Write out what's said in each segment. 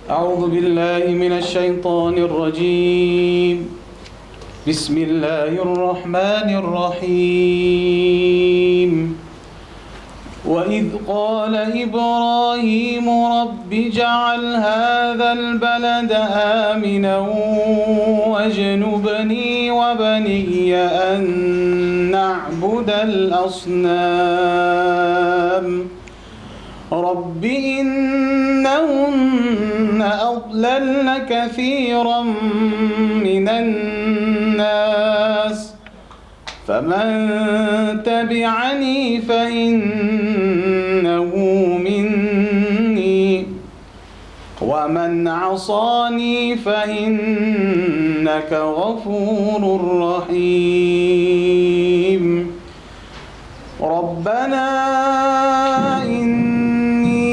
أعوذ بالله من الشيطان الرجيم. بسم الله الرحمن الرحيم. وإذ قال إبراهيم رب اجعل هذا البلد آمنا واجنبني وبني أن نعبد الأصنام رب إنهن أضللن كثيرا من الناس فمن تبعني فإنه مني ومن عصاني فإنك غفور رحيم. ربنا إني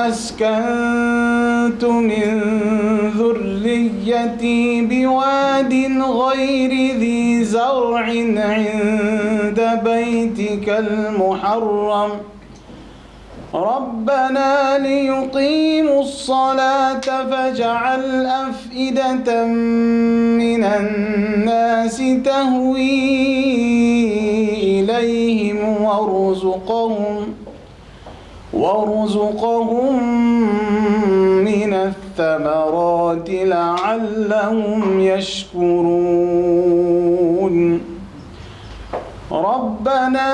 أسكنت من ذريتي بواد غير ذي زرع عند بيتك المحرم ربنا ليقيموا الصلاة فاجعل أفئدة من الناس تهوي إليهم وارزقهم من الثمرات لعلهم يشكرون. ربنا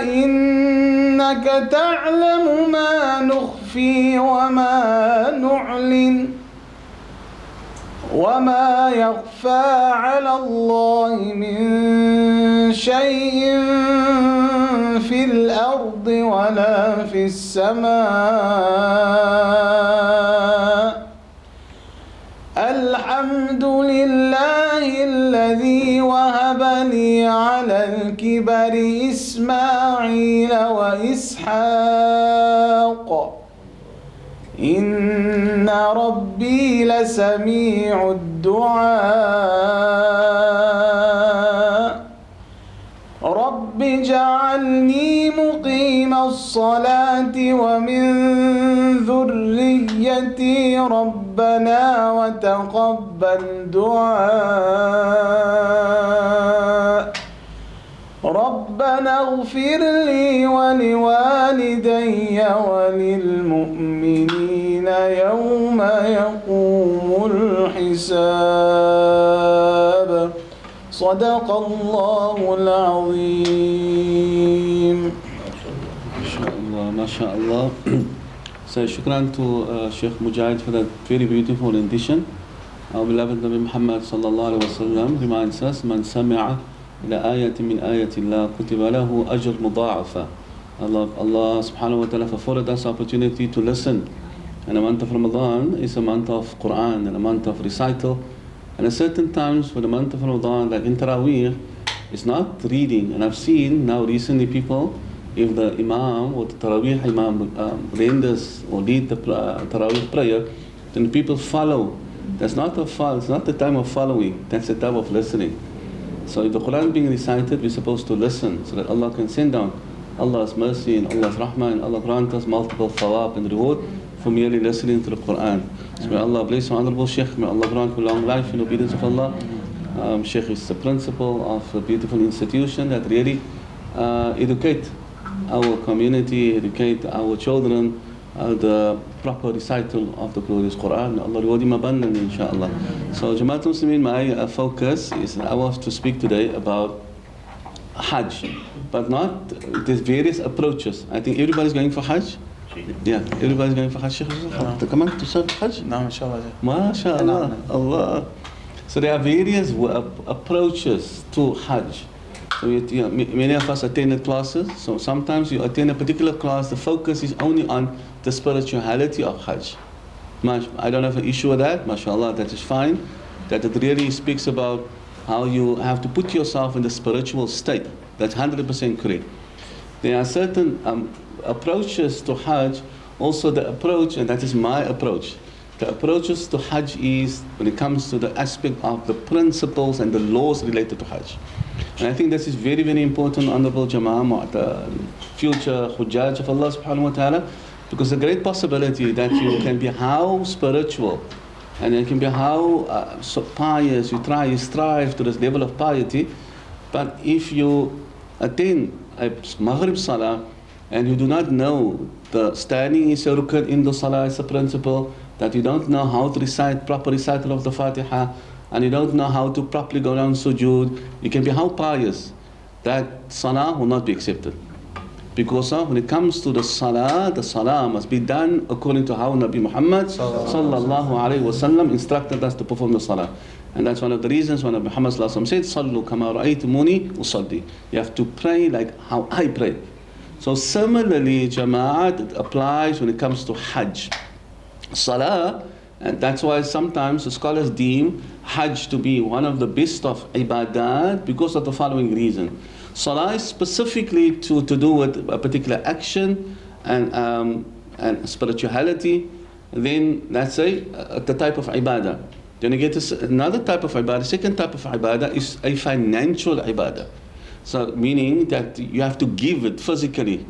إنك تعلم ما نخفي وما نعلن وما يخفى على الله من شيء في الأرض ولا في السماء. الحمد لله الذي وهب لي على الكبر إسماعيل وإسحاق إن ربي لسميع الدعاء. رب اجعلني مقيم الصلاة ومن ذريتي ربنا وتقبل دعاء. ربنا اغفر لي ولوالدي وللمؤمنين يوم يقوم الحساب. صدق الله العظيم. ما شاء الله. So shukran to Shaykh Mujahid for that very beautiful rendition. Our beloved Nabi Muhammad sallallahu alaihi wasallam reminds us, "Man sami'a ila ayatin min ayati Allah kutiba lahu ajr mudha'afa." Allah subhanahu wa ta'ala afforded us opportunity to listen. And the month of Ramadan is a month of Quran and a month of recital. And at certain times for the month of Ramadan, like in Taraweeh, it's not reading. And I've seen now recently people, if the Imam or the Taraweeh Imam renders or lead the Taraweeh prayer, then people follow. It's not the time of following, that's the time of listening. So if the Quran is being recited, we're supposed to listen so that Allah can send down Allah's mercy and Allah's rahmah, and Allah grant us multiple thawab and reward for merely listening to the Quran. So may Allah bless our honorable Shaykh, may Allah grant him long life in obedience of Allah. Shaykh is the principal of a beautiful institution that really educate our community, educate our children, the proper recital of the glorious Quran. May Allah reward him abundantly, inshaAllah. So Jamaatul Muslimin, my focus is I want to speak today about Hajj, but not, there's various approaches. I think everybody's going for Hajj. Yeah, everybody's going for Hajj. Come on to serve Hajj. No, inshallah. MashaAllah. Allah. So there are various approaches to Hajj. So many of us attended classes. So sometimes you attend a particular class, the focus is only on the spirituality of Hajj. I don't have an issue with that. MashaAllah, that is fine. That it really speaks about how you have to put yourself in the spiritual state. That's 100% correct. There are certain approaches to Hajj. Also the approach, and that is my approach. The approaches to Hajj is when it comes to the aspect of the principles and the laws related to Hajj. And I think this is very, very important, Honorable Jama'ah, the future Hujjaj of Allah subhanahu wa ta'ala, Because the great possibility that you can be how spiritual and you can be how so pious, you strive to this level of piety, but if you attain a Maghrib Salah and you do not know the standing is a rukn in the Salah is a principle, that you don't know how to recite proper recital of the Fatiha, and you don't know how to properly go down sujood, you can be how pious, that Salah will not be accepted. Because when it comes to the salah must be done according to how Nabi Muhammad sallallahu alaihi wasallam instructed us to perform the salah. And that's one of the reasons when Nabi Muhammad sallallahu alaihi wasallam said, "Sallu kama ra'aytumuni usalli." You have to pray like how I pray. So similarly, Jama'at, it applies when it comes to Hajj. Salah, and that's why sometimes the scholars deem Hajj to be one of the best of ibadat because of the following reason. Salah is specifically to do with a particular action and spirituality. Then let's say the type of ibadah. Then you get another type of ibadah. Second type of ibadah is a financial ibadah. So meaning that you have to give it physically.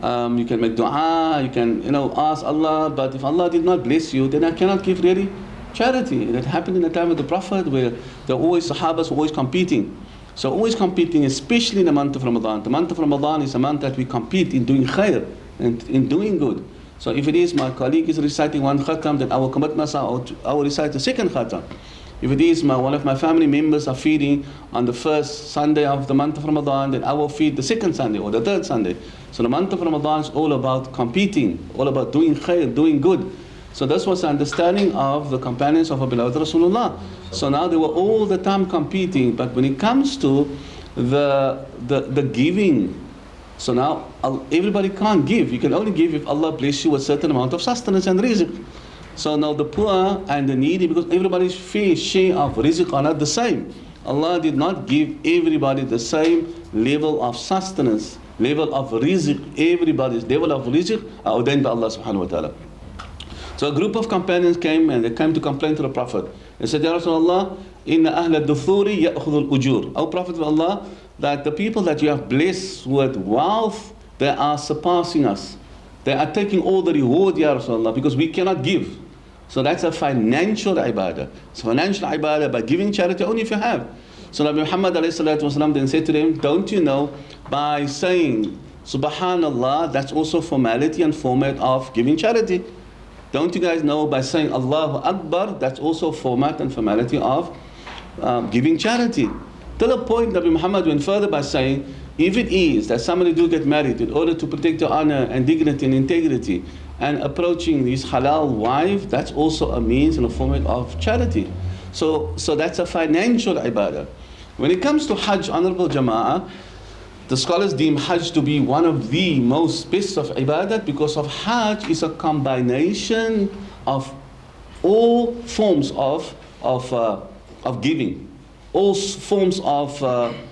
You can make dua, you can ask Allah, but if Allah did not bless you, then I cannot give really charity. That happened in the time of the Prophet, where there were always Sahabas always competing. So always competing, especially in the month of Ramadan. The month of Ramadan is a month that we compete in doing khair and in doing good. So if it is my colleague is reciting one khatam, then I will commit myself, I will recite the second khatam. If it is one of my family members are feeding on the first Sunday of the month of Ramadan, then I will feed the second Sunday or the third Sunday. So the month of Ramadan is all about competing, all about doing khair, doing good. So this was the understanding of the companions of our beloved Rasulullah. So now they were all the time competing, but when it comes to the giving, so now everybody can't give. You can only give if Allah bless you with a certain amount of sustenance and rizq. So now the poor and the needy, because everybody's fair share of rizq are not the same. Allah did not give everybody the same level of sustenance, level of rizq. Everybody's level of rizq are ordained by Allah subhanahu wa ta'ala. So a group of companions came and they came to complain to the Prophet. They said, Ya Rasulullah, inna ahla duthuri ya'khudul ujur. O Prophet of Allah, that the people that you have blessed with wealth, they are surpassing us. They are taking all the reward, Ya Rasulullah, because we cannot give. So that's a financial ibadah. It's financial ibadah by giving charity only if you have. So Nabi Muhammad ﷺ then said to them, don't you know, by saying Subhanallah, that's also formality and format of giving charity. Don't you guys know by saying Allahu Akbar, that's also format and formality of giving charity. Till a point Nabi Muhammad went further by saying, if it is that somebody do get married in order to protect your honor and dignity and integrity, and approaching his halal wife, that's also a means and a format of charity. So that's a financial ibadah. When it comes to Hajj, honorable Jama'ah, the scholars deem Hajj to be one of the most best of ibadat because of Hajj is a combination of all forms of giving, all forms of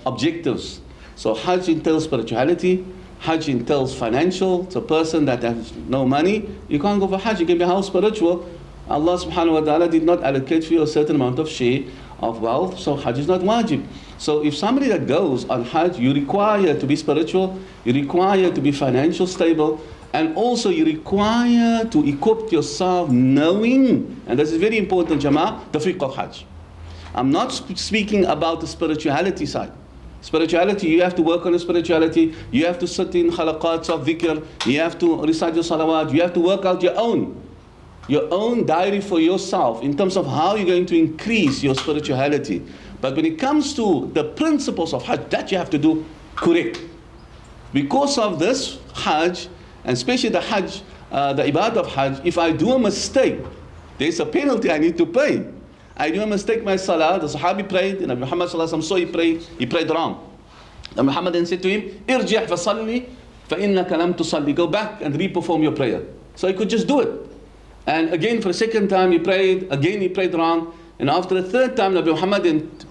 objectives. So Hajj entails spirituality, Hajj entails financial. It's a person that has no money, you can't go for Hajj, you can be how spiritual. Allah subhanahu wa ta'ala did not allocate for you a certain amount of share of wealth, so Hajj is not wajib. So if somebody that goes on Hajj, you require to be spiritual, you require to be financial stable, and also you require to equip yourself knowing, and this is very important, Jama'ah, the fiqh of Hajj. I'm not speaking about the spirituality side. Spirituality, you have to work on the spirituality, you have to sit in khalaqats of dhikr, you have to recite your salawat, you have to work out your own diary for yourself in terms of how you're going to increase your spirituality. But when it comes to the principles of Hajj, that you have to do correct. Because of this Hajj, and especially the Hajj, the ibadah of Hajj, if I do a mistake, there's a penalty I need to pay. I do a mistake, my salah, the Sahabi prayed, and Muhammad saw he prayed wrong. And Muhammad then said to him, Irji' fasalli, فَإِنَّكَ لَمْ تُصَلِّ. Go back and re-perform your prayer. So he could just do it. And again, for a second time he prayed, again he prayed wrong. And after the third time, Nabi Muhammad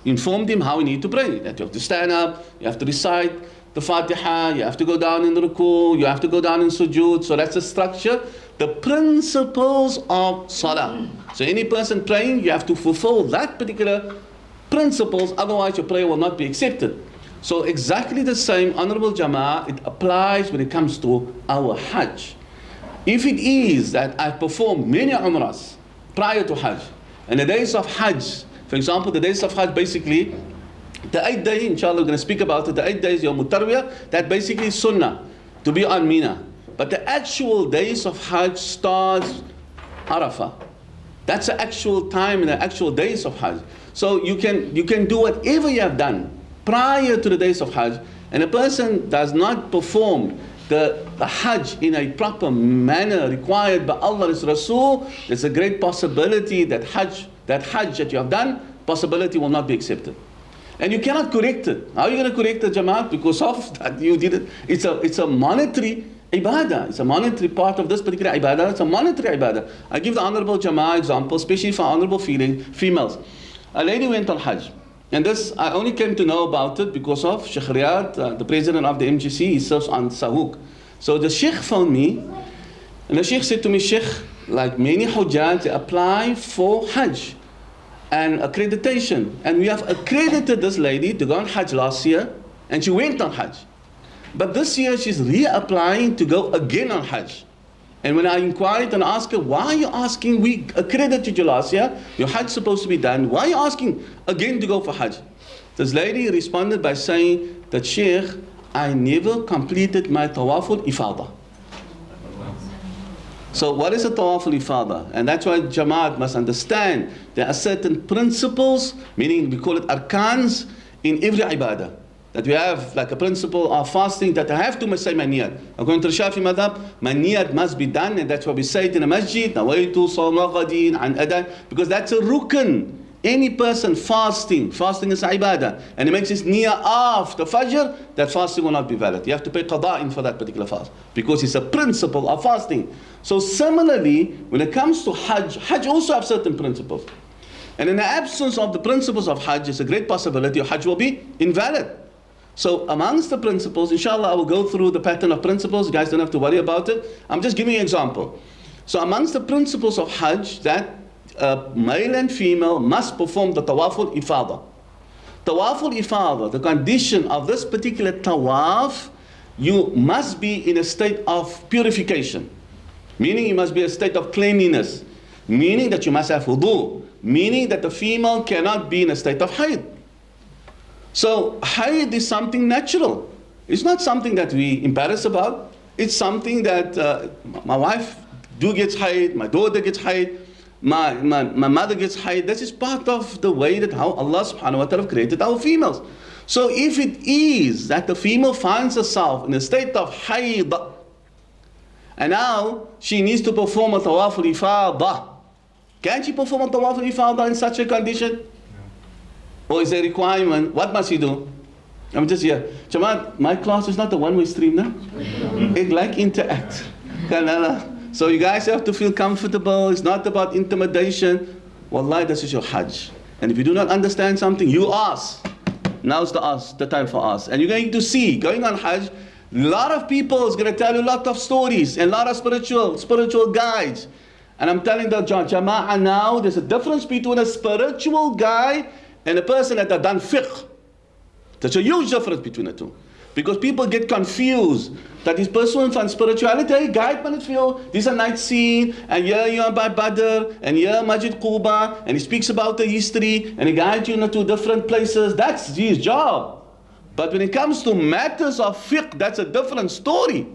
informed him how he need to pray. That you have to stand up, you have to recite the Fatiha, you have to go down in the ruku, you have to go down in sujood. So that's the structure, the principles of salah. So any person praying, you have to fulfill that particular principles, otherwise your prayer will not be accepted. So exactly the same, honorable Jama'ah, it applies when it comes to our Hajj. If it is that I performed many umrahs prior to Hajj, and the days of Hajj, for example, the days of Hajj basically, the 8th day, inshallah, we're going to speak about it, the 8 days, Yawm Tarwiyah, that basically is sunnah, to be on Mina. But the actual days of Hajj starts Arafah. That's the actual time and the actual days of Hajj. So you can do whatever you have done prior to the days of Hajj, and a person does not perform the Hajj in a proper manner required by Allah and His Rasul, there's a great possibility that Hajj that you have done, possibility will not be accepted. And you cannot correct it. How are you going to correct the Jamaat? Because of that you did it. It's a monetary ibadah. It's a monetary part of this particular ibadah. It's a monetary ibadah. I give the Honorable Jamaat example, especially for honorable females. A lady went on Hajj. And this, I only came to know about it because of Sheikh Riyad, the president of the MGC. He serves on Sahuk. So the Sheikh phoned me, and the Sheikh said to me, Sheikh, like many Hujjaj, they apply for Hajj and accreditation. And we have accredited this lady to go on Hajj last year, and she went on Hajj. But this year she's reapplying to go again on Hajj. And when I inquired and asked her, why are you asking, we accredited you last year, your Hajj is supposed to be done, why are you asking again to go for Hajj? This lady responded by saying that, Sheikh, I never completed my Tawaful Ifadah. So what is a Tawaful Ifadah? And that's why Jamaat must understand there are certain principles, meaning we call it arkans, in every ibadah. That we have like a principle of fasting that I have to say my niyat. According to the Shafi madhab, my niyat must be done, and that's why we say it in a masjid, nawaitu sawma ghadin an adan, because that's a rukn. Any person fasting is ibadah, and he makes his niyyah after Fajr, that fasting will not be valid. You have to pay qada'in for that particular fast, because it's a principle of fasting. So similarly, when it comes to Hajj also have certain principles. And in the absence of the principles of Hajj, it's a great possibility your Hajj will be invalid. So amongst the principles, inshallah, I will go through the pattern of principles. You guys don't have to worry about it. I'm just giving you an example. So amongst the principles of Hajj, that male and female must perform the Tawaful Ifadah. Tawaful Ifadah, the condition of this particular Tawaf, you must be in a state of purification. Meaning you must be in a state of cleanliness. Meaning that you must have wudu. Meaning that the female cannot be in a state of haid. So haid is something natural. It's not something that we embarrass about. It's something that my wife gets haid, my daughter gets haid, my mother gets haid. This is part of the way that how Allah subhanahu wa ta'ala created our females. So if it is that the female finds herself in a state of haid, and now she needs to perform a tawaf al-ifadah, can she perform a tawaf al-ifadah in such a condition? Or is there a requirement? What must he do? I'm just here. Jamaat, my class is not a one-way stream now. It like interact. So you guys have to feel comfortable. It's not about intimidation. Wallahi, this is your Hajj. And if you do not understand something, you ask. Now's the time for us. And you're going to see, going on Hajj, a lot of people is going to tell you a lot of stories and a lot of spiritual guides. And I'm telling the Jama'ah now, there's a difference between a spiritual guide and a person that has done fiqh. There's a huge difference between the two. Because people get confused that this person from spirituality, hey, guide man, this is a night scene, and here you are by Badr, and here Masjid Quba, and he speaks about the history, and he guides you to different places. That's his job. But when it comes to matters of fiqh, that's a different story.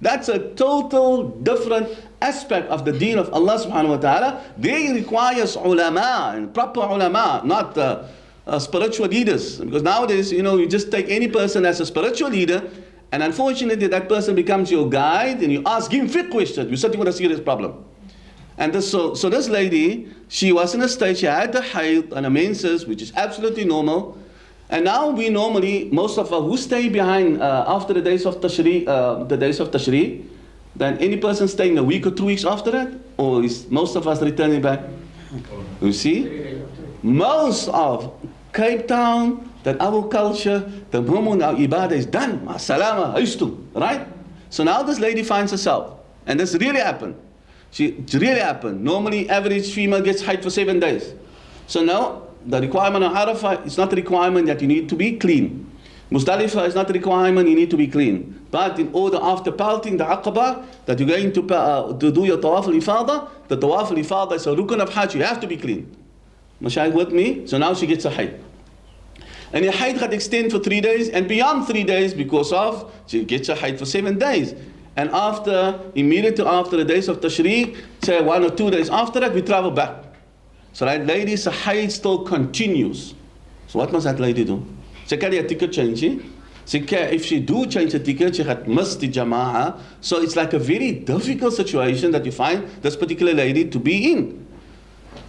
That's a total different aspect of the deen of Allah subhanahu wa ta'ala. They requires ulama, and proper ulama, not spiritual leaders. Because nowadays, you just take any person as a spiritual leader, and unfortunately that person becomes your guide, and you ask him fiqh questions, you're sitting with a serious problem. And so this lady, she was in a state, she had the hayd and a menses, which is absolutely normal. And now we normally, most of us who stay behind after the days of Tashri, then any person staying a week or 2 weeks after that, or is most of us returning back? You see? Most of Cape Town, that our culture, the moment our ibadah is done, as-salama, right? So now this lady finds herself, and this really happened. It really happened. Normally, average female gets haid for 7 days. So now, the requirement of Arafah is not a requirement that you need to be clean. Muzdalifah is not a requirement, you need to be clean. But in order, after pelting the Aqaba, that you're going to do your Tawaf al-Ifadah, the Tawaf al-Ifadah is a rukun of Hajj, you have to be clean. Mashaykh with me? So now she gets a Hayd. And your Hayd can extend for 3 days and beyond 3 days because of, she gets a Hayd for 7 days. And immediately after the days of Tashriq, say 1 or 2 days after that, we travel back. So that lady's Hayd still continues. So what must that lady do? Sy kan die ticket change. If she do change the ticket, she had missed the Jama'ah. So it's like a very difficult situation that you find this particular lady to be in.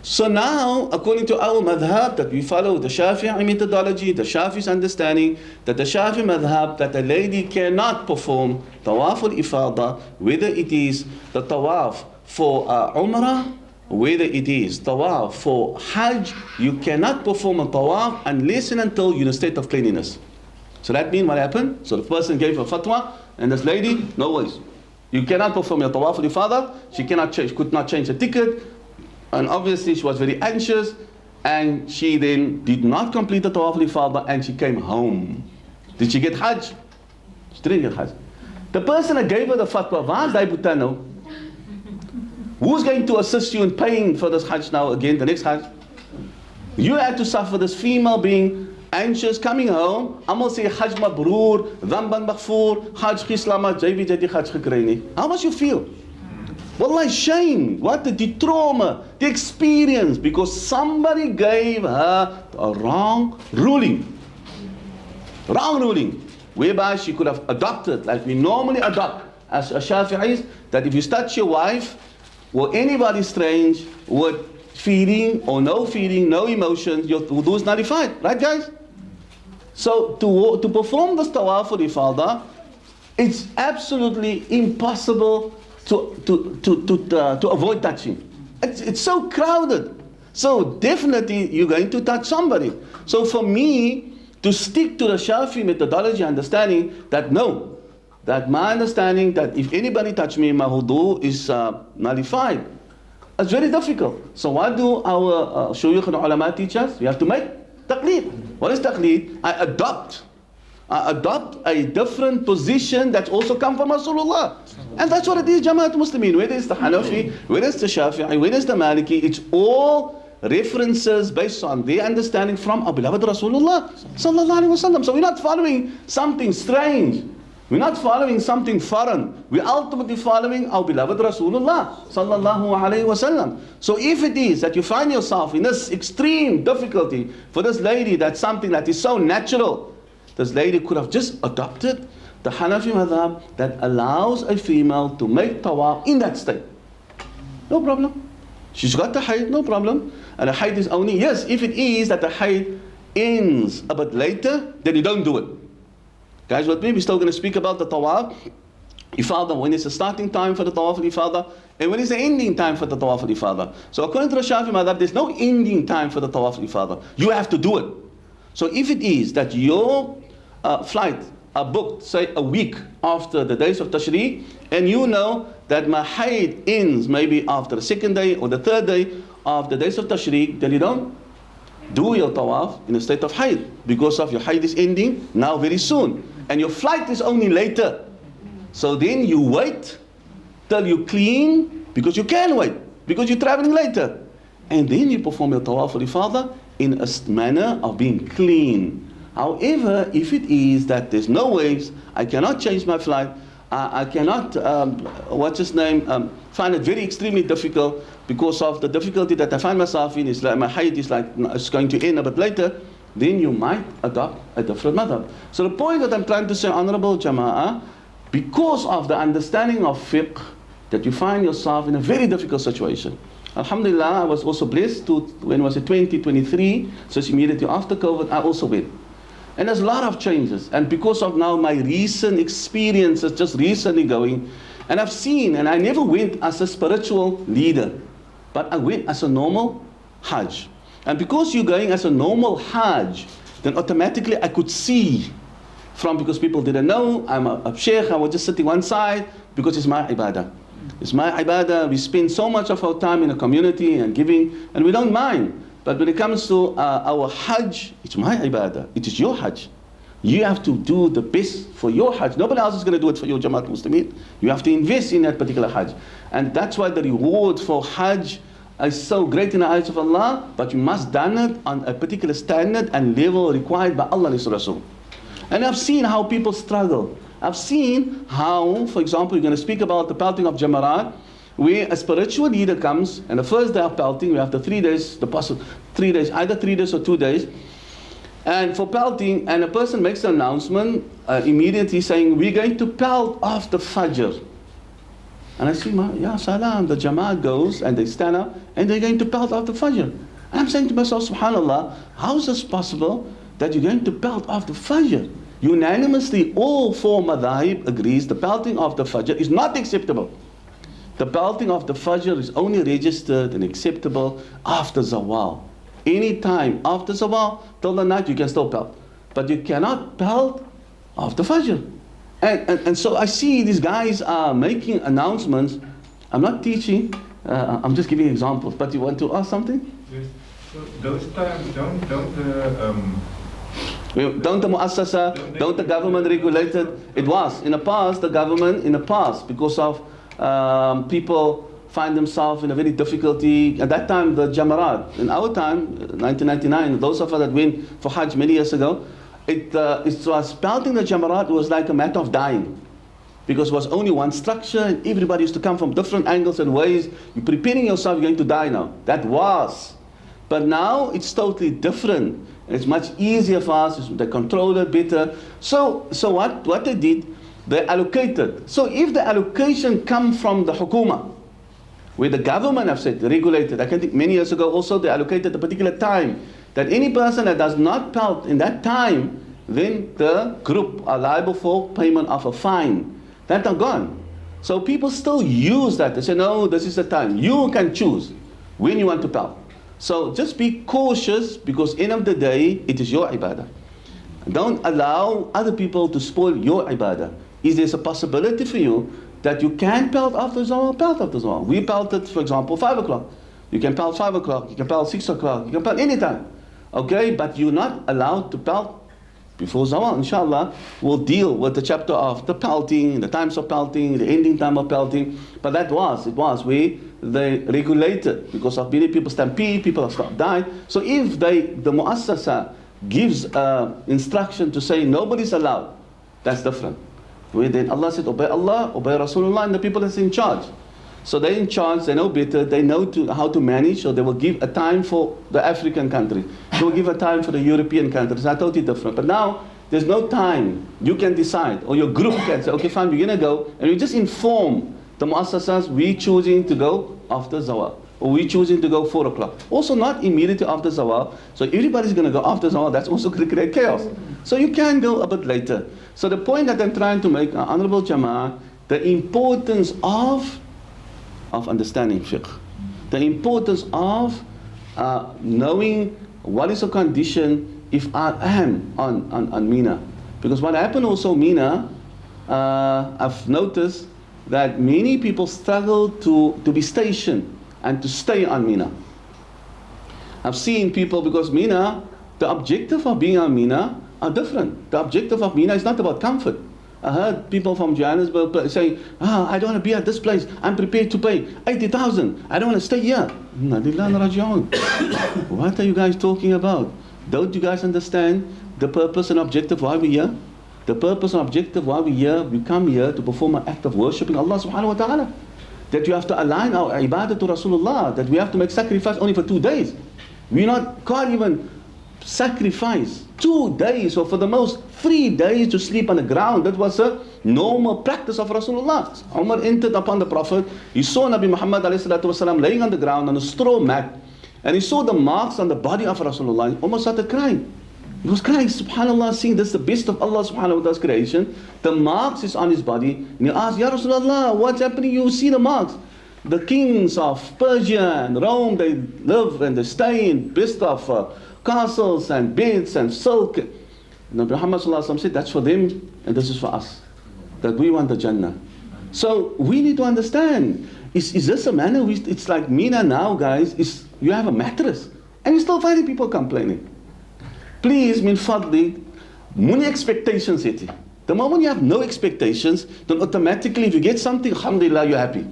So now, according to our madhab, that we follow the Shafi'i methodology, the Shafi's understanding, that the Shafi madhab, that a lady cannot perform Tawaf al-Ifadah, whether it is the Tawaf for Umrah, whether it is Tawaf for Hajj, you cannot perform a Tawaf unless and until you're in a state of cleanliness. So that means what happened? So the person gave a fatwa, and this lady, no ways. You cannot perform your Tawaf al-Ifadah, she could not change the ticket, and obviously she was very anxious, and she then did not complete the Tawaf al-Ifadah, and she came home. Did she get Hajj? She didn't get Hajj. The person that gave her the fatwa, waar is die boete nou? Who's going to assist you in paying for this Hajj now again, the next Hajj? You had to suffer this female being anxious, coming home. Almal sê Hajj mabroer, dhanban maghfoor, Hajj gislamat, jy weet jy die Hajj gekry nie. How must you feel? Wallahi, shame. What the trauma, the experience, because somebody gave her a wrong ruling. Wrong ruling. Whereby she could have adopted, like we normally adopt as a Shafi'is, that if you touch your wife or anybody strange with feeding or no feeding, no emotions, your wudu is nullified. Right, guys? So to perform this Tawaf al-Ifadah, it's absolutely impossible to avoid touching. It's so crowded. So definitely you're going to touch somebody. So for me, to stick to the Shafi methodology understanding that no, that my understanding that if anybody touch me, my wudu is nullified. It's very difficult. So what do our shuyukh and ulama teach us? We have to make taqleed. What is taqleed? I adopt a different position that's also come from Rasulullah. And that's what it is, Jama'at Muslimin. Whether it's the Hanafi, whether it's the Shafi'i, whether it's the Maliki, it's all references based on their understanding from our beloved Rasulullah sallallahu alaihi wasallam. So we're not following something strange. We're not following something foreign. We're ultimately following our beloved Rasulullah sallallahu alaihi wasallam. So if it is that you find yourself in this extreme difficulty for this lady, that's something that is so natural. This lady could have just adopted the Hanafi madhab that allows a female to make tawaf in that state. No problem. She's got the hayd, no problem. And the hayd is only, yes, if it is that the hayd ends a bit later, then you don't do it. Guys, with me, we're still going to speak about the tawaf ifadah, when is the starting time for the tawaf al-ifadah, and when is the ending time for the tawaf al-ifadah. So according to the Shafi madhab, there's no ending time for the tawaf al-ifadah. You have to do it. So if it is that your flight are booked, say a week after the days of Tashriq, and you know that my hayd ends maybe after the second day or the third day of the days of Tashriq, then you don't do your tawaf in a state of hayd, because of your hayd is ending now very soon, and your flight is only later. So then you wait till you clean, because you can wait, because you're traveling later, and then you perform your tawaf al-ifadah in a manner of being clean. However, if it is that there's no ways, I cannot change my flight, I cannot, find it very extremely difficult because of the difficulty that I find myself in, is like my hayd is like, it's going to end a bit later, then you might adopt a different madhab. So the point that I'm trying to say, honorable Jama'ah, because of the understanding of fiqh, that you find yourself in a very difficult situation. Alhamdulillah, I was also blessed to, when was it, 2023, so it's immediately after COVID, I also went. And there's a lot of changes, and because of now my recent experiences, just recently going, and I've seen, and I never went as a spiritual leader, but I went as a normal Hajj. And because you're going as a normal Hajj, then automatically I could see from, because people didn't know, I'm a sheikh, I was just sitting one side, because it's my ibadah. It's my ibadah, we spend so much of our time in the community and giving, and we don't mind. But when it comes to our Hajj, it's my ibadah, it is your Hajj. You have to do the best for your Hajj. Nobody else is going to do it for your Jamaat Muslimin. You have to invest in that particular Hajj. And that's why the reward for Hajj is so great in the eyes of Allah, but you must done it on a particular standard and level required by Allah and His Rasul. And I've seen how people struggle. I've seen how, for example, you're going to speak about the pelting of Jamarat, where a spiritual leader comes, and the first day of pelting, we have the 3 days, either 3 days or 2 days, and for pelting, and a person makes an announcement immediately saying, we're going to pelt after Fajr. And I see, Ya Salam, the Jamaat goes, and they stand up, and they're going to pelt after Fajr. And I'm saying to myself, subhanAllah, how is this possible that you're going to pelt after Fajr? Unanimously, all 4 madhahib agrees the pelting after Fajr is not acceptable. The pelting after Fajr is only registered and acceptable after Zawal. Any time after Zawal till the night you can still pelt, but you cannot pelt after Fajr. And so I see these guys are making announcements. I'm not teaching, I'm just giving examples. But you want to ask something? Yes. So those times don't the muassasa, don't the government regulate it? It was in the past, the government in the past, because of people find themselves in a very difficulty. At that time, the Jamarat, in our time, 1999, those of us that went for Hajj many years ago, it was pelting the Jamarat was like a matter of dying. Because it was only one structure and everybody used to come from different angles and ways. You're preparing yourself, you're going to die now. That was. But now it's totally different. It's much easier for us, they control it better. So what they did, they allocated. So if the allocation come from the hukuma, where the government have said, regulated, I can think many years ago also they allocated a particular time, that any person that does not pelt in that time, then the group are liable for payment of a fine. That are gone. So people still use that. They say, no, this is the time. You can choose when you want to pelt. So just be cautious, because end of the day, it is your ibadah. Don't allow other people to spoil your ibadah. Is there a possibility for you that you can pelt after Zawal? Pelt after Zawal. We pelted, for example, 5 o'clock. You can pelt 5 o'clock, you can pelt 6 o'clock, you can pelt anytime. Okay, but you're not allowed to pelt before Zawal. Inshallah, we'll deal with the chapter of the pelting, the times of pelting, the ending time of pelting. But it was where they regulated, because of many people stampede, people have stopped dying. So if the muassasa gives instruction to say nobody's allowed, that's different. Where then Allah said, obey Allah, obey Rasulullah, and the people that's in charge. So they're in charge, they know better, they know how to manage, so they will give a time for the African country. They will give a time for the European countries. That's totally different. But now, there's no time. You can decide, or your group can say, okay, fine, we're going to go, and you just inform the muassasas, we're choosing to go after Zawal, or we're choosing to go 4 o'clock. Also not immediately after Zawal. So everybody's going to go after Zawal, that's also going to create chaos. So you can go a bit later. So the point that I'm trying to make, Honorable Jama'ah, the importance of understanding fiqh, the importance of knowing what is a condition if I am on Mina. Because what happened also Mina, I've noticed that many people struggle to be stationed and to stay on Mina. I've seen people, because Mina, the objective of being on Mina are different. The objective of Mina is not about comfort. I heard people from Johannesburg saying, I don't want to be at this place. I'm prepared to pay 80,000. I don't want to stay here. What are you guys talking about? Don't you guys understand the purpose and objective why we're here? The purpose and objective why we're here, we come here to perform an act of worshipping Allah subhanahu wa ta'ala. That you have to align our ibadah to Rasulullah. That we have to make sacrifice only for 2 days. Can't even sacrifice 2 days, or for the most 3 days to sleep on the ground. That was a normal practice of Rasulullah. Umar entered upon the Prophet. He saw Nabi Muhammad ﷺ laying on the ground on a straw mat, and he saw the marks on the body of Rasulullah. Umar started crying. He was crying, subhanAllah, seeing this, the best of Allah subhanahu wa ta'ala's creation. The marks is on his body. And he asked, Ya Rasulullah, what's happening? You see the marks. The kings of Persia and Rome, they live and they stay in best of castles and beds and silk. Nabi Muhammad said, that's for them and this is for us. That we want the Jannah. So we need to understand, is this a manner? It's like Mina now, guys, you have a mattress and you're still finding people complaining. Please, min fadli, Moenie expectations het. The moment you have no expectations, then automatically if you get something, alhamdulillah, you're happy.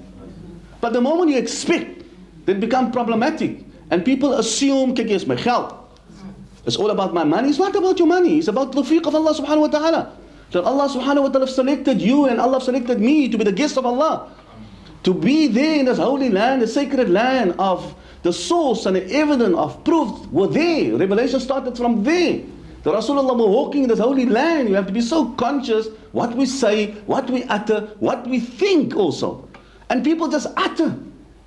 But the moment you expect, then it becomes problematic. And people assume, kijk eens, my geld. It's all about my money. It's not about your money. It's about the tawfiq of Allah subhanahu wa ta'ala. That Allah subhanahu wa ta'ala selected you and Allah selected me to be the guest of Allah. To be there in this holy land, the sacred land of the source and the evidence of proof were there. Revelation started from there. The Rasulullah were walking in this holy land. You have to be so conscious what we say, what we utter, what we think also. And people just utter.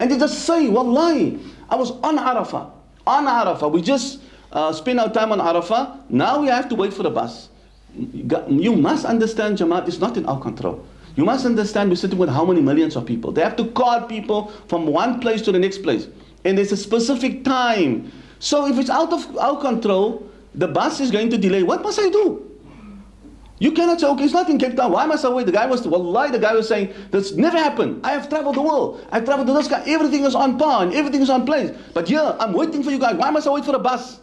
And they just say, Wallahi, I was on Arafah. On Arafah. We just spend our time on Arafah. Now we have to wait for the bus. You must understand, Jamaat, it's not in our control. You must understand we're sitting with how many millions of people. They have to call people from one place to the next place. And there's a specific time. So if it's out of our control, the bus is going to delay. What must I do? You cannot say, okay, it's not in Cape Town. Why must I wait? The guy was saying, that's never happened. I have traveled the world. I've traveled to this guy. Everything is on par and everything is on place. But here, I'm waiting for you guys. Why must I wait for the bus?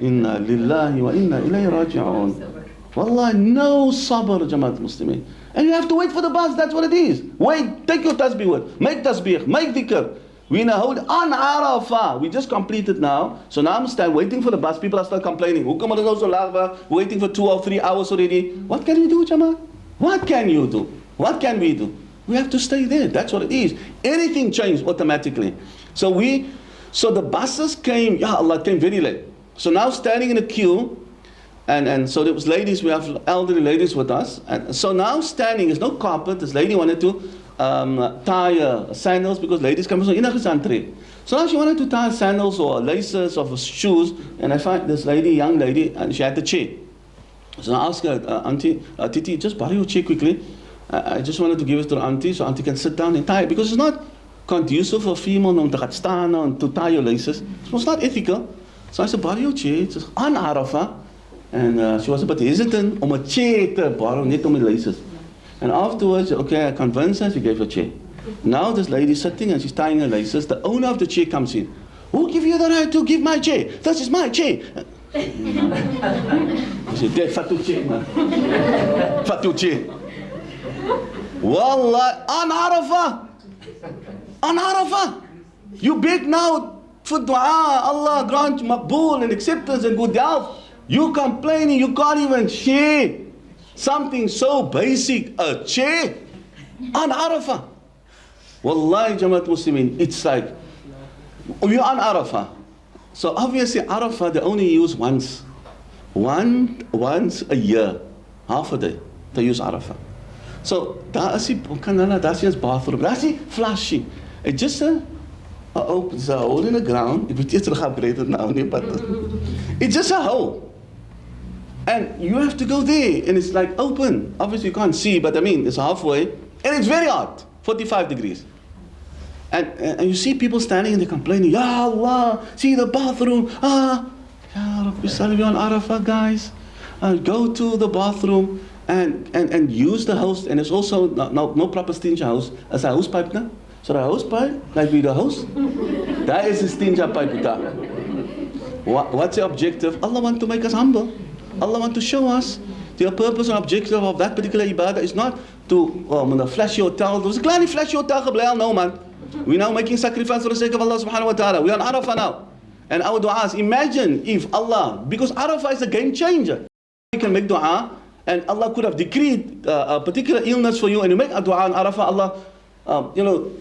Inna lillahi wa inna ilayhi raji'un. Wallahi, no sabr, Jamaat Muslimin. And you have to wait for the bus. That's what it is. Wait, take your tasbih with. Make tasbih, make dhikr. We now hold on Arafah. We just completed now. So now I'm waiting for the bus. People are still complaining. We're waiting for 2 or 3 hours already. What can we do, Jamaat? What can you do? What can we do? We have to stay there. That's what it is. Anything changed automatically. So the buses came, Ya Allah, came very late. So now standing in a queue, and so there was ladies, we have elderly ladies with us. And so now standing, there's no carpet. This lady wanted to tie sandals because ladies come from enige aantree. So now she wanted to tie sandals or laces of shoes, and I find this lady, young lady, and she had the chair. So I asked her, Auntie, Titi, just borrow your chair quickly. I just wanted to give it to the auntie so auntie can sit down and tie it, because it's not conducive for a female om te gaan staan and to tie your laces. It's not ethical. So I said, borrow your chair. It's on Arafah. And she was a bit hesitant om a chair te borrow, net om die laces. And afterwards, okay, I convinced her, she gave her chair. Now this lady sitting and she's tying her laces. The owner of the chair comes in. Who give you the right to give my chair? This is my chair. He said, Dad, fatu chair, man. Fatu chair. Wallah, on Arafah. On Arafah. You beg now for dua, Allah grant maqbool and acceptance and good health. You complaining, you can't even share something so basic, a chair on Arafah. Wallahi, Jamaat Muslimin, it's like, we're on Arafah. So obviously Arafah, they only use once a year, half a day, they use Arafah. So, daar is die bathroom, daar is die flashy. It's just a hole in the ground. It's just a hole. And you have to go there, and it's like open. Obviously you can't see, but I mean, it's halfway. And it's very hot, 45 degrees. And you see people standing and they're complaining, Ya Allah, see the bathroom. Ya Rabbi, Salvi on Arafah, guys. Go to the bathroom and use the house. And it's also no proper stinja house. As a house pipe now. So the house pipe, like with the house. That is the stinja pipe. What's the objective? Allah wants to make us humble. Allah wants to show us the purpose and objective of that particular ibadah is not to flashy hotel. There was a kleine flashy hotel gebleven. No man. We're now making sacrifice for the sake of Allah subhanahu wa ta'ala. We're on Arafah now. And our du'as, imagine if Allah, because Arafah is a game changer. You can make dua, and Allah could have decreed a particular illness for you, and you make a dua on Arafah, Allah,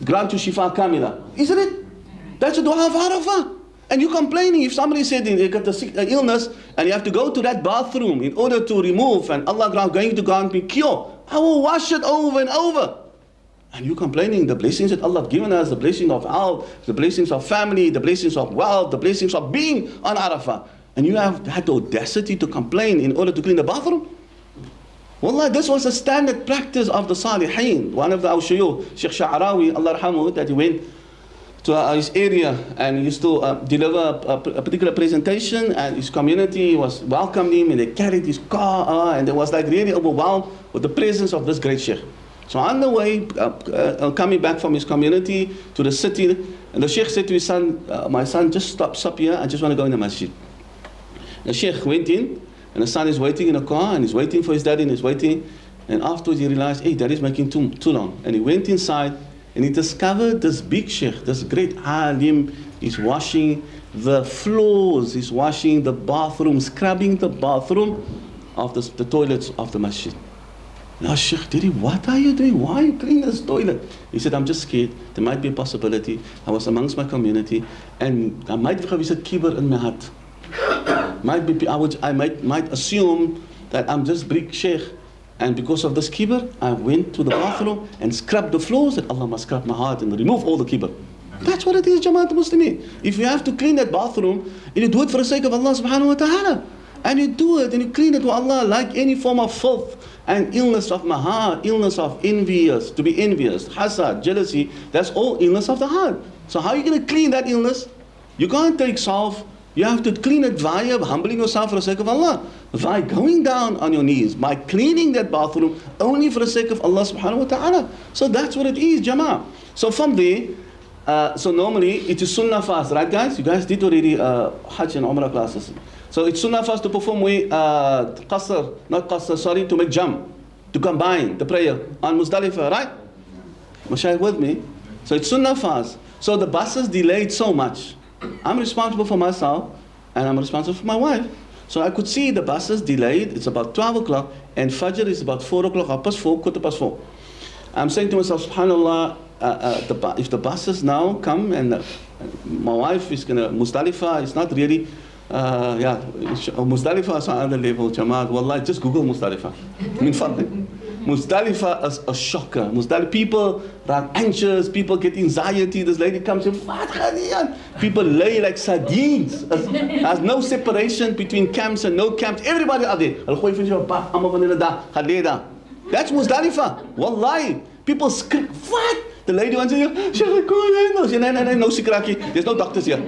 grant you shifa kamila. Isn't it? That's a dua of Arafah. And you're complaining if somebody said you got an illness and you have to go to that bathroom in order to remove, and Allah going to grant me cure. I will wash it over and over. And you're complaining the blessings that Allah has given us, the blessing of health, the blessings of family, the blessings of wealth, the blessings of being on Arafah. And you have had the audacity to complain in order to clean the bathroom? Wallah, this was a standard practice of the Salihin. One of our shuyukh, Shaykh Sha'arawi, Allah Rahmahu, that he went to his area and he used to deliver a particular presentation, and his community was welcomed him, and they carried his car, and they was like really overwhelmed with the presence of this great Shaykh. So on the way, coming back from his community to the city, and the Shaykh said to his son, my son, just stop here, I just want to go in the masjid. The Shaykh went in, And the son is waiting in a car, and he's waiting for his daddy, and he's waiting. And afterwards he realized, hey, daddy's making too long. And he went inside, and he discovered this big sheikh, this great alim, is washing the floors, he's washing the bathroom, scrubbing the bathroom of the toilets of the masjid. Now, Sheikh, what are you doing? Why are you cleaning this toilet? He said, I'm just scared. There might be a possibility. I was amongst my community, and I might have a kibr in my heart. I might assume that I'm just big sheikh, and because of this kibr, I went to the bathroom and scrubbed the floors, and Allah must scrub my heart and remove all the kibr. That's what it is, Jama'at Muslimin. If you have to clean that bathroom, and you do it for the sake of Allah subhanahu wa ta'ala, and you do it and you clean it to Allah like any form of filth and illness of my heart, illness of envious, to be envious, hasad, jealousy, that's all illness of the heart. So how are you going to clean that illness? You can't take salve. You have to clean it via humbling yourself for the sake of Allah, by going down on your knees, by cleaning that bathroom only for the sake of Allah subhanahu wa ta'ala. So that's what it is, Jama'ah. So from there, so normally it is sunnah fast, right guys? You guys did already Hajj and Umrah classes. So it's sunnah fast to perform to make jam, to combine the prayer on Muzdalifah, right? Mashaykh with me? So it's sunnah fast. So the buses delayed so much. I'm responsible for myself, and I'm responsible for my wife. So I could see the buses delayed. It's about 12 o'clock, and Fajr is about 4 o'clock, 4:15, 4:15. I'm saying to myself, subhanAllah, if the buses now come and my wife is going to, Muzdalifah, it's not really, Muzdalifah is on another level, Jamaat. Wallah, just Google Muzdalifah. Muzdalifah is a shocker. Muzdalifah, people are anxious, people get anxiety. This lady comes and people lay like sardines. There's no separation between camps and no camps. Everybody are there. That's Muzdalifah. Wallahi. People scream, what? The lady wants to say, no sikraki. There's no doctors here.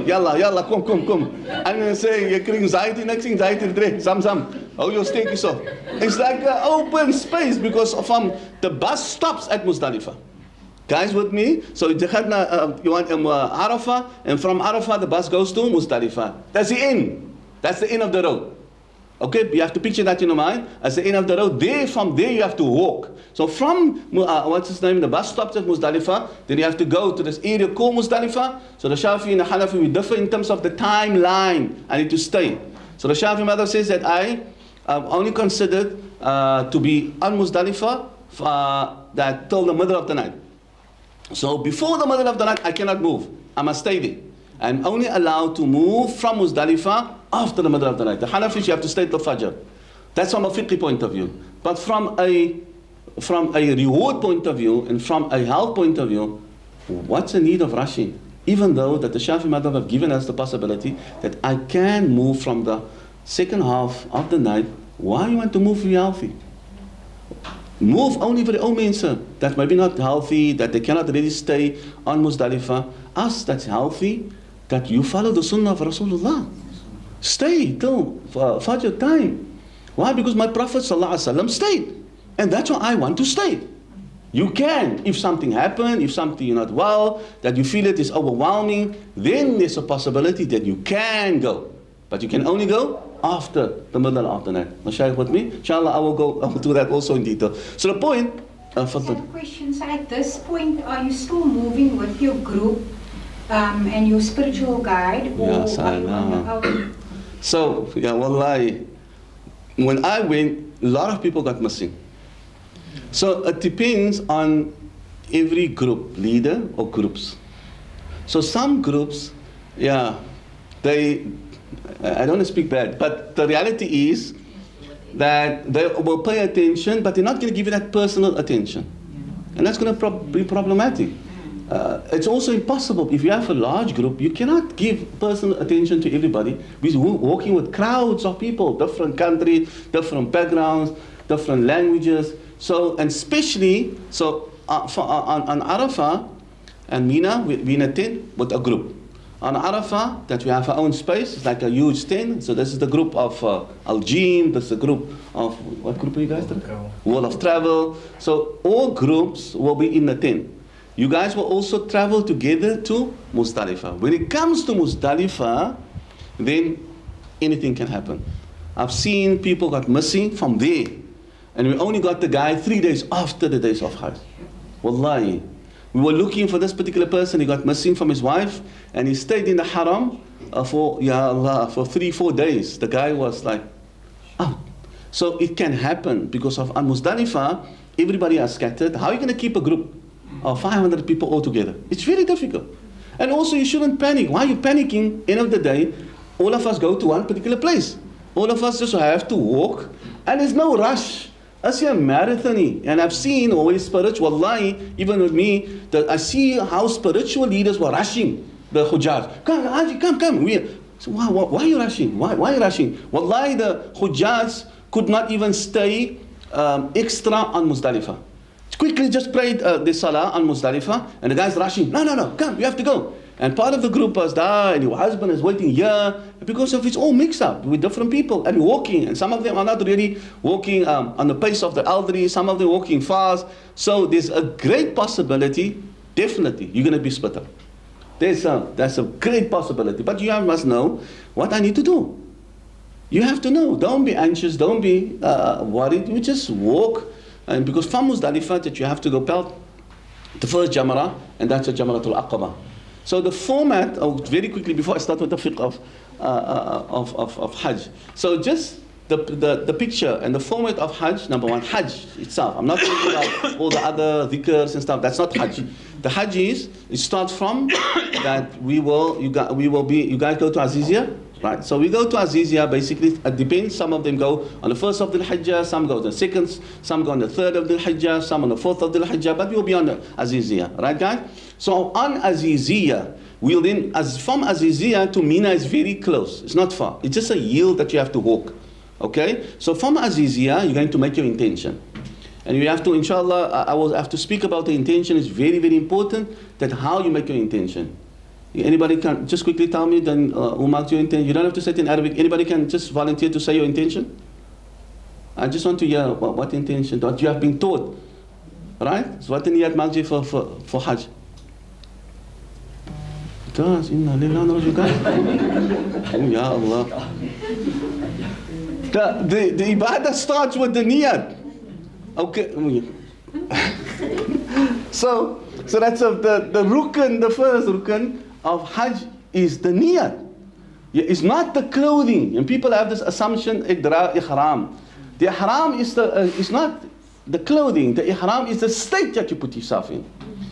Yalla, come. I'm going to say, you're getting anxiety, next anxiety, some. Oh, your steak is off. It's like an open space because the bus stops at Muzdalifah. Guys with me? So you want Arafah, and from Arafah the bus goes to Muzdalifah. That's the end. That's the end of the road. Okay, you have to picture that in your mind as the end of the road. From there you have to walk. So from, the bus stops at Muzdalifah, then you have to go to this area called Muzdalifah. So the Shafi and the Hanafi, we differ in terms of the timeline. I need to stay. So the Shafi mother says that I only considered to be on Muzdalifah that till the middle of the night. So before the middle of the night, I cannot move. I must stay there. I'm only allowed to move from Muzdalifah after the middle of the night. The Hanafis, you have to stay till Fajr. That's from a fiqh point of view. But from a reward point of view and from a health point of view, what's the need of rushing? Even though that the Shafi Madhab have given us the possibility that I can move from the second half of the night. Why you want to move if you're healthy? Move only for the old men, sir, that maybe not healthy, that they cannot really stay on Muzdalifah. Us that's healthy, that you follow the sunnah of Rasulullah. Stay till Fajr time. Why? Because my Prophet ﷺ stayed. And that's why I want to stay. You can, if something happened, if something you're not well, that you feel it is overwhelming, then there's a possibility that you can go. But you can only go after the middle of the night. Mashaykh with me? Inshallah, I will do that also in detail. So the point... I have a question. So at this point, are you still moving with your group and your spiritual guide? Or So, wallahi, when I went, a lot of people got missing. So it depends on every group, leader or groups. So some groups, I don't want to speak bad, but the reality is that they will pay attention, but they're not going to give you that personal attention. And that's going to be problematic. It's also impossible. If you have a large group, you cannot give personal attention to everybody. We're working with crowds of people, different countries, different backgrounds, different languages. So, and especially, on Arafah and Mina, we're in a tent with a group. On Arafah, that we have our own space, it's like a huge tent. So this is the group of Al-Jin, this is the group of, what group are you guys? World of Travel. So all groups will be in the tent. You guys will also travel together to Muzdalifah. When it comes to Muzdalifah, then anything can happen. I've seen people got missing from there. And we only got the guy 3 days after the days of Hajj. Wallahi. We were looking for this particular person. He got missing from his wife. And he stayed in the haram for 3-4 days. The guy was like, oh. So it can happen because of Al-Muzdalifah. Everybody are scattered. How are you going to keep a group of 500 people all together? It's very difficult. And also you shouldn't panic. Why are you panicking? End of the day, all of us go to one particular place. All of us just have to walk. And there's no rush. I see a marathon, and I've seen always spiritual, wallahi, even with me, that I see how spiritual leaders were rushing the Hujjaj. Come, Haji, come. So why are you rushing? Why are you rushing? Wallahi, the Hujjaj could not even stay extra on Muzdalifah. Quickly just prayed the Salah on Muzdalifah, and the guy's rushing. No, come, you have to go. And part of the group was there, and your husband is waiting here, because of it's all mixed up with different people and walking. And some of them are not really walking on the pace of the elderly, some of them walking fast. So there's a great possibility, definitely, you're going to be split up. That's a great possibility. But you must know what I need to do. You have to know. Don't be anxious, don't be worried. You just walk. And because from Muzdalifah that you have to go past the first Jamrah, and that's a Jamratul Aqaba. So the format, very quickly before I start with the fiqh of Hajj. So just the picture and the format of Hajj. Number one, Hajj itself. I'm not talking about all the other dhikrs and stuff. That's not Hajj. The Hajj is, it starts from that you guys go to Azizia. Right, so we go to Azizia, basically, it depends, some of them go on the 1st of the Hijjah, some go on the 2nd, some go on the 3rd of the Hijjah, some on the 4th of the Hijjah, but we'll be on the Azizia, right guys? So on Azizia, we'll then, from Azizia to Mina is very close, it's not far, it's just a yield that you have to walk, okay? So from Azizia, you're going to make your intention. And you have to, inshallah, I will have to speak about the intention, it's very, very important, that how you make your intention. Anybody can just quickly tell me then who marked your intention? You don't have to say it in Arabic. Anybody can just volunteer to say your intention? I just want to hear what intention, what you have been taught. Right? So what niyat maakt je for Hajj? Das, inna lillahi wa inna Ya Allah. The ibadah starts with the niyat. Okay. So that's the rukn, the first rukn of Hajj is the niyat. It's not the clothing. And people have this assumption, ihram. The ihram is not the clothing. The ihram is the state that you put yourself in.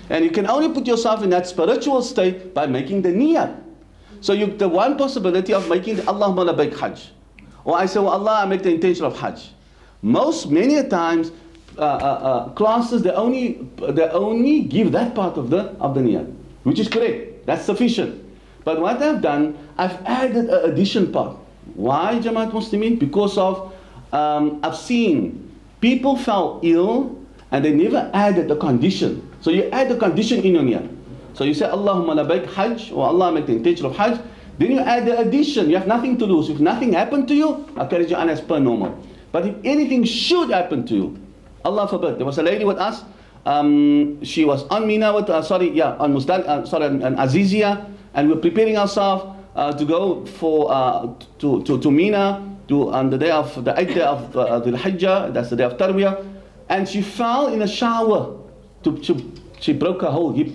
And you can only put yourself in that spiritual state by making the niyat. So the one possibility of making the Allahumma labbaik Hajj. Or I say, well, Allah, I make the intention of Hajj. Many times, classes, they only give that part of the niyat, which is correct. That's sufficient. But what I've done, I've added an addition part. Why, Jamaat Muslimin? Because of I've seen people fell ill and they never added the condition. So you add the condition in your niyat. So you say Allahumma labbaik Hajj, or Allah make the intention of Hajj. Then you add the addition. You have nothing to lose. If nothing happened to you, I'll carry you on as per normal. But if anything should happen to you, Allah forbid. There was a lady with us. She was on Mina with on Azizia, and we're preparing ourselves to go for to Mina on the day of the 8th day of the Hijjah. That's the day of Tarwiyah, and she fell in a shower. She broke her whole hip.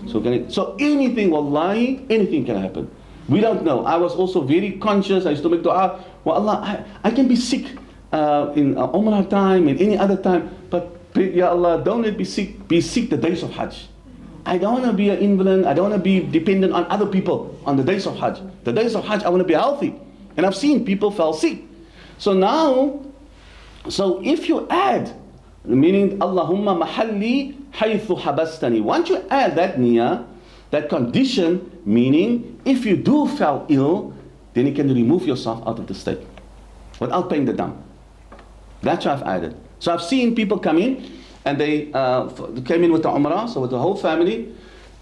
So anything, wallahi, anything can happen. We don't know. I was also very conscious. I used to make dua. Well, Allah, I can be sick in Umrah time and any other time, but Ya Allah, don't let me be sick the days of Hajj. I don't want to be an invalid. I don't want to be dependent on other people on the days of Hajj. The days of Hajj, I want to be healthy. And I've seen people fall sick. So now, if you add, meaning Allahumma mahalli haythu habastani. Once you add that niyyah, that condition, meaning if you do fall ill, then you can remove yourself out of the state without paying the dam. That's what I've added. So I've seen people come in, and they came in with the Umrah, so with the whole family,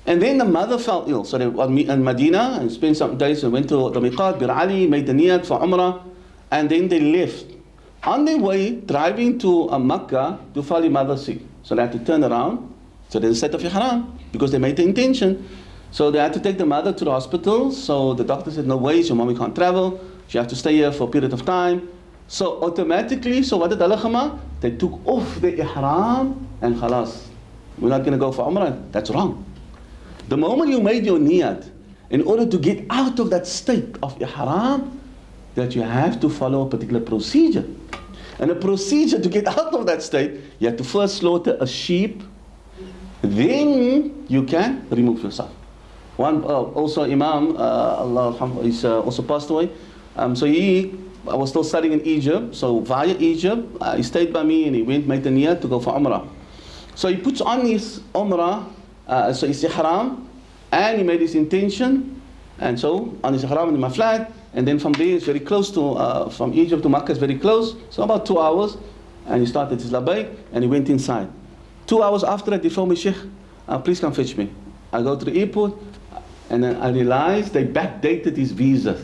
and then the mother fell ill. So they were in Madina and spent some days and went to the Miqat, Bir Ali, made the niyat for Umrah, and then they left. On their way, driving to Makkah, to fall their mother sick. So they had to turn around, so they set off ihram, because they made the intention. So they had to take the mother to the hospital, so the doctor said, no ways, your mommy can't travel. She has to stay here for a period of time. So automatically, so what did hulle gemaak? They took off the ihram and khalas. We're not going to go for Umrah. That's wrong. The moment you made your niyat, in order to get out of that state of ihram, that you have to follow a particular procedure. And a procedure to get out of that state, you have to first slaughter a sheep, then you can remove yourself. One also Imam, Allah is also passed away. So I was still studying in Egypt. So via Egypt, he stayed by me and he went made the niyat to go for Umrah. So he puts on his Umrah, so his ihram, and he made his intention. And so on his ihram in my flat, and then from there it's very close to, from Egypt to Makkah is very close, so about 2 hours. And he started his labbaik and he went inside. 2 hours after that, he phoned me, Sheikh, please come fetch me. I go to the airport, and then I realized they backdated his visa.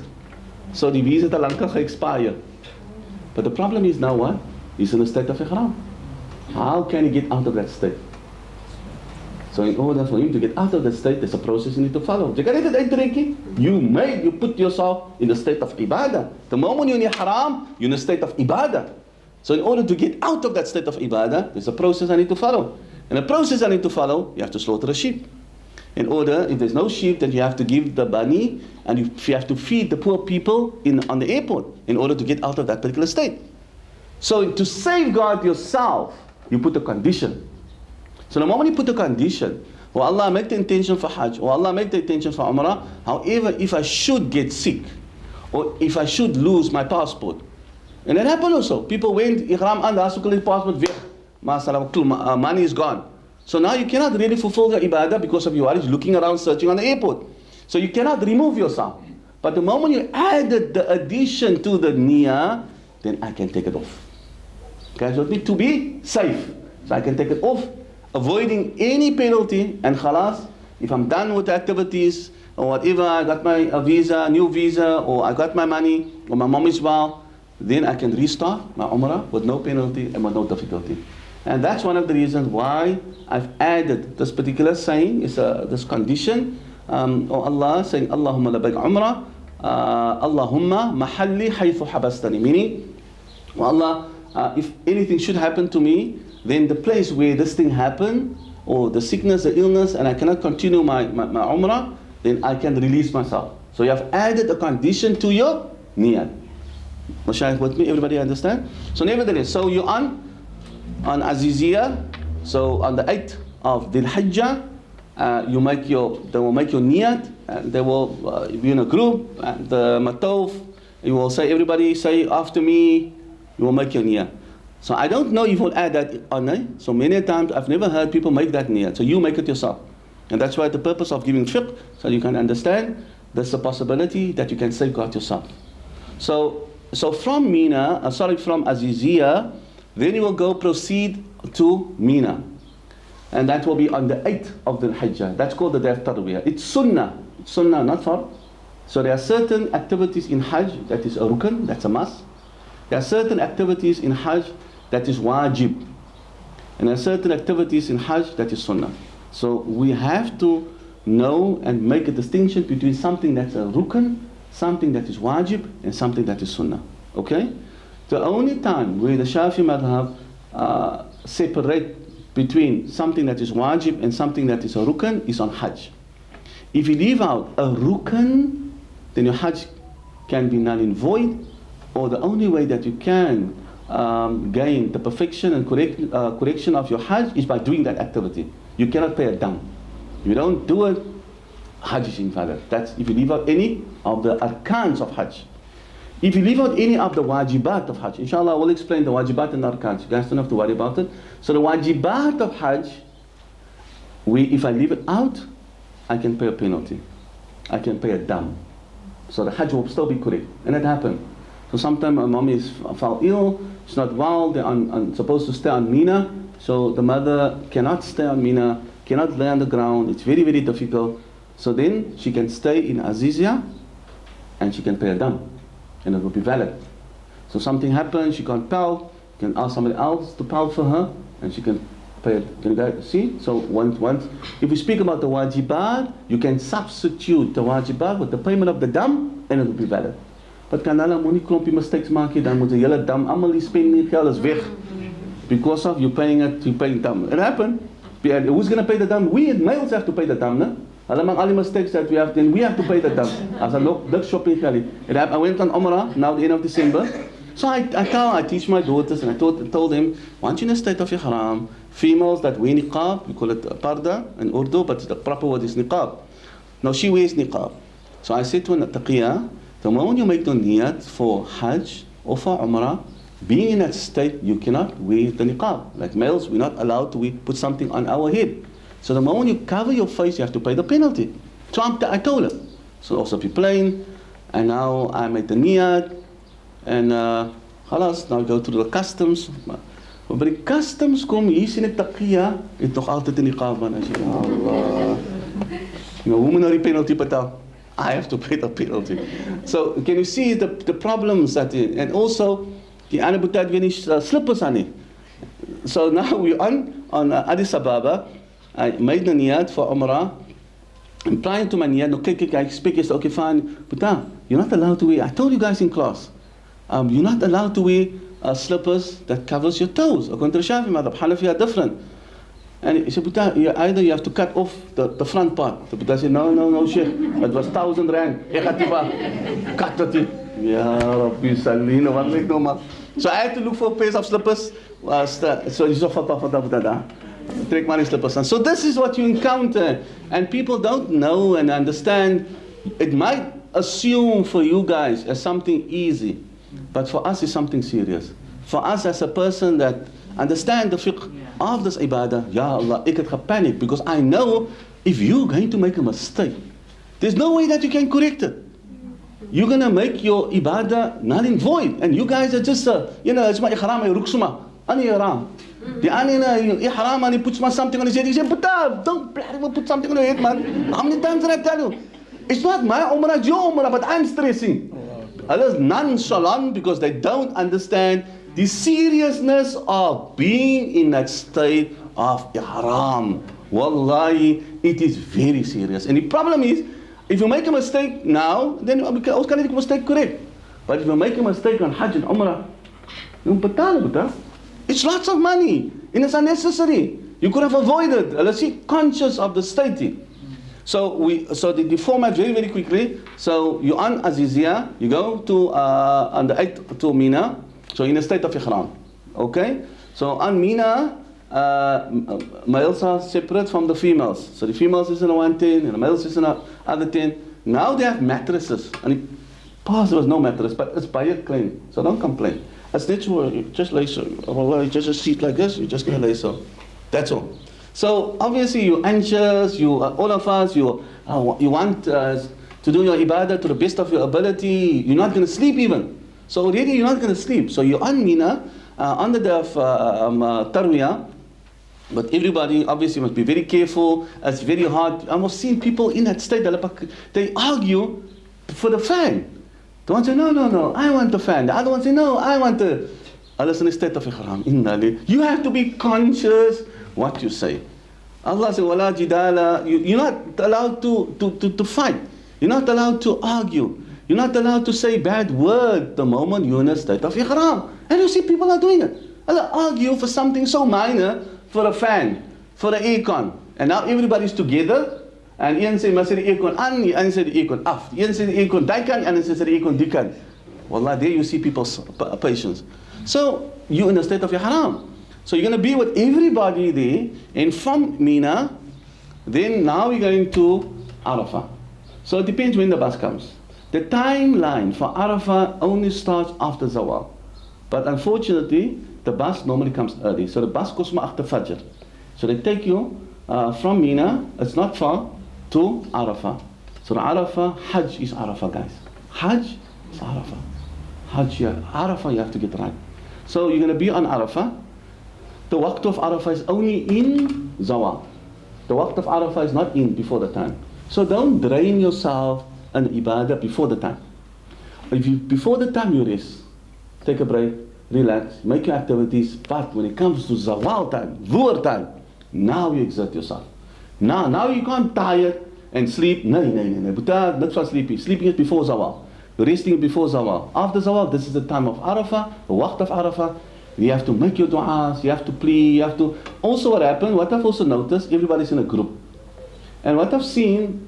So the visa al lanka expired. But the problem is now what? He's in a state of ihram. How can he get out of that state? So in order for him to get out of that state, there's a process you need to follow. You put yourself in the state of ibadah. The moment you're in ihram, you're in a state of ibadah. So in order to get out of that state of ibadah, there's a process I need to follow. And the process I need to follow, you have to slaughter a sheep. In order, if there's no sheep, then you have to give the bani, and you have to feed the poor people on the airport in order to get out of that particular state. So to safeguard yourself, you put a condition. So the moment you put a condition, oh Allah, make the intention for Hajj, or Allah, make the intention for Umrah. However, if I should get sick, or if I should lose my passport, and that happened also. People went, ihram aan, daar soek hulle die passport weg. Maar money is gone. So now you cannot really fulfill your ibadah because of your looking around searching on the airport. So you cannot remove yourself. But the moment you added the addition to the niyyah, then I can take it off. Okay, so it needs to be safe. So I can take it off, avoiding any penalty, and khalas, if I'm done with the activities, or whatever, I got my visa, new visa, or I got my money, or my mom is well, then I can restart my Umrah with no penalty and with no difficulty. And that's one of the reasons why I've added this particular saying, is this condition, or Allah saying, Allahumma labbaik Umrah, Allahumma mahalli haythu habastani, meaning, oh Allah, if anything should happen to me, then the place where this thing happened, or the sickness, the illness, and I cannot continue my Umrah, then I can release myself. So you have added a condition to your niyat. Mashaykh with me, everybody understand? So nevertheless, so you're on Aziziyah, so on the 8th of Dhul Hijjah, they will make your niyat, and they will be in a group, and the matof, you will say, everybody say after me, you will make your niyat. So I don't know if you will add that on. So many times I've never heard people make that niyat. So you make it yourself. And that's why the purpose of giving fiqh, so you can understand there's a possibility that you can safeguard yourself. So from Mina, from Aziziyah, then you will proceed to Mina. And that will be on the 8th of the Hijjah. That's called the day of Tarwiyah. It's sunnah, not fard. So there are certain activities in Hajj that is a rukn, that's a must. There are certain activities in Hajj that is wajib. And there are certain activities in Hajj that is sunnah. So we have to know and make a distinction between something that's a rukn, something that is wajib, and something that is sunnah. Okay? The only time where the Shafi madhab separate between something that is wajib and something that is a rukn is on Hajj. If you leave out a rukn, then your Hajj can be null and void, or the only way that you can gain the perfection and correction of your Hajj is by doing that activity. You cannot pay a dam. If you don't do it, Hajj is invalid. That's if you leave out any of the arkans of Hajj. If you leave out any of the wajibat of Hajj, inshallah I will explain the wajibat and arkans. You guys don't have to worry about it. So the wajibat of Hajj, if I leave it out, I can pay a penalty. I can pay a dam. So the Hajj will still be correct. And it happened. So sometimes my mom fell ill, she's not well, they're supposed to stay on Mina. So the mother cannot stay on Mina, cannot lay on the ground. It's very, very difficult. So then she can stay in Aziziyah and she can pay a dam. And it will be valid. So something happens, she can't pal, you can ask somebody else to pal for her, and she can pay it. Can you guys see? So once, if we speak about the wajibat, you can substitute the wajibat with the payment of the dam, and it will be valid. But kan hulle moenie klompie mistakes maak nie, dan moet die hele dam, almal die spending geld is weg. Because of you paying dam. It happened. Who's going to pay the dam? We males have to pay the dam, no? Hulle maak al die mistakes that we have, then we have to pay the dam. As a look shopping geld. I went on Umrah, now the end of December. So I teach my daughters, and I told them, once you're in a state of ihram, females that wear niqab, we call it parda in Urdu, but the proper word is niqab. Now she wears niqab. So I said to her, taqiyya, the moment you make the niyat for Hajj or for Umrah, being in that state, you cannot wear the niqab. Like males, we're not allowed to put something on our head. So the moment you cover your face, you have to pay the penalty. So I told her. So also be plain, and now I made the niyat, and khalas, now go through the customs. Maar by die customs kom, hier sien ek taqiyya, het nog altyd in die niqab aan. As jy, Allah. Nou, hoe moet nou die penalty betaal? I have to pay the penalty. So can you see the problems that, and also die ander boete het weer nie slippers aan nie. So now we're on Addis Ababa. I made the niyat for Umrah. And prior to my niyat, no, I expect you, okay, fine, but you're not allowed to wear, I told you guys in class, you're not allowed to wear slippers that covers your toes. According to the Shafi madhab, Hanafi are different. And he said, either you have to cut off the front part. The Buddha said, no, Sheikh, it was 1,000 rand. Cut it. Ya Rabbi Salina, wat lyk nou maar. So I had to look for a pair of slippers. So you saw Buddha. Trek maar die slippers aan. So this is what you encounter. And people don't know and understand. It might assume for you guys as something easy. But for us it's something serious. For us as a person that understand the fiqh of this ibadah, Ya Allah, ek het gepanic because I know if you're going to make a mistake, there's no way that you can correct it. You're going to make your ibadah null and void. And you guys are just, it's my ihram, my ruksuma, ani ihram. The anina ihram, and he puts something on his head. He said, but don't put something on your head, man. How many times did I tell you? It's not my umrah, it's your umrah, but I'm stressing. Others nonchalant because they don't understand the seriousness of being in that state of ihram. Wallahi, it is very serious. And the problem is, if you make a mistake now, then how can you mistake correct? But if you make a mistake on Hajj and Umrah, it's lots of money and it's unnecessary. You could have avoided. Let's see, conscious of the state. So the format very, very quickly. So you're on Azizia, you go to on the 8th to Mina. So in a state of ihram. Okay? So on Mina, males are separate from the females. So the females is in a one tent and the males is in a other tent. Now they have mattresses. And in the past there was no mattress, but it's by it clean. So don't complain. It's natural, you just lay so. Just a seat like this, you're just gonna lay so. That's all. So obviously you're anxious, all of us, you want to do your ibadah to the best of your ability. You're not gonna sleep even. So already you're not going to sleep. So you're on Mina, on the day of Tarwiyah. But everybody obviously must be very careful. It's very hard. I've seen people in that state, they argue for the fan. The one say, no, I want the fan. The other one say, no, I want the... Allah in a state of ihram. You have to be conscious what you say. Allah says, wala jidala. You're not allowed to fight. You're not allowed to argue. You're not allowed to say bad word the moment you're in a state of ihram. And you see people are doing it. They'll argue for something so minor, for a fan, for an aircon. And now everybody's together. And Ian say, "Masir aircon an," Ian say the aircon af. Ian say the aircon daikan, and Ian say the aircon dikan. Wallah, there you see people's patience. So you're in a state of ihram. So you're going to be with everybody there. And from Mina, then now we're going to Arafah. So it depends when the bus comes. The timeline for Arafah only starts after Zawal. But unfortunately, the bus normally comes early. So the bus goes after Fajr. So they take you from Mina, it's not far, to Arafah. So the Arafah, Hajj is Arafah, guys. Hajj is Arafah. Hajj, Arafah you have to get right. So you're going to be on Arafah. The waqt of Arafah is only in Zawal. The waqt of Arafah is not in before the time. So don't drain yourself and ibadah before the time. Before the time you rest, take a break, relax, make your activities, but when it comes to zawal time, dhuhr time, now you exert yourself. Now you can't tired and sleep. No, but that's not sleeping. Sleeping is before zawal. resting before Zawal. After Zawal, this is the time of Arafah, the waqt of Arafah. You have to make your du'as, you have to plead, you have to... Also what happened, what I've also noticed, everybody's in a group. And what I've seen,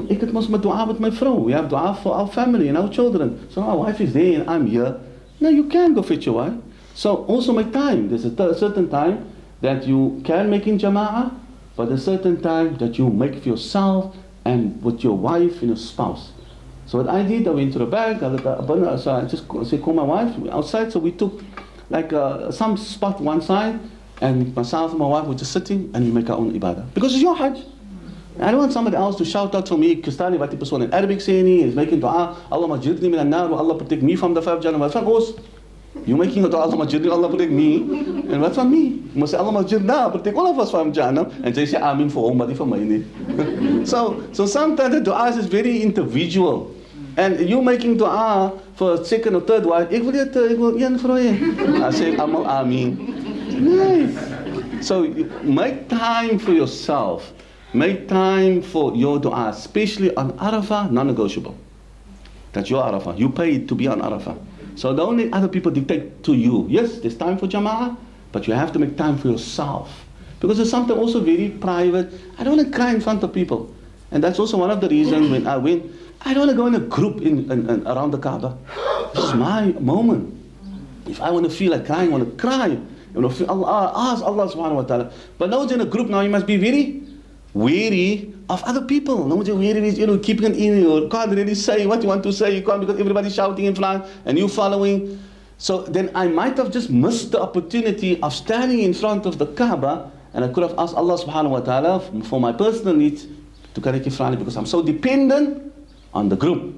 ek het mos met dua met my vrou. We have dua for our family and our children. So my wife is there and I'm here. No, you can go fetch your wife. So also make time. There's a certain time that you can make in jama'ah, but a certain time that you make for yourself and with your wife and your spouse. So what I did, I went to the back, so I just said, call my wife outside. So we took like some spot one side, and myself and my wife were just sitting and we make our own ibadah. Because it's your Hajj. I don't want somebody else to shout out to me, Kistani, wat die persoon in Arabic sê nie, is making dua, Allah majidni min an-nar, Allah protect me from the fire of Jannah. Wat van ons? You making a dua, Allah majidni, Allah protect me. And what van me? You must say, Allah majidna, protect all of us from Jannah. And they say, Amin for hom, maar die van my nie. So sometimes the dua is very individual. And you making dua for a second or third wife, ek wil een vrou hê. I say, Amal Amin. Nice. So make time for yourself. Make time for your dua, especially on Arafah, non-negotiable. That's your Arafah. You paid to be on Arafah. So don't let other people dictate to you. Yes, there's time for Jama'ah, but you have to make time for yourself. Because there's something also very private. I don't want to cry in front of people. And that's also one of the reasons when I went, I don't want to go in a group in around the Kaaba. This is my moment. If I want to feel like crying, I want to cry. You want to feel ask Allah subhanahu wa ta'ala. But now in a group now, you must be very wary of other people. No, you're wary, keeping it in. You can't really say what you want to say. You can't because everybody's shouting in front and you following. So then I might have just missed the opportunity of standing in front of the Kaaba, and I could have asked Allah subhanahu wa ta'ala for my personal needs to correct it because I'm so dependent on the group.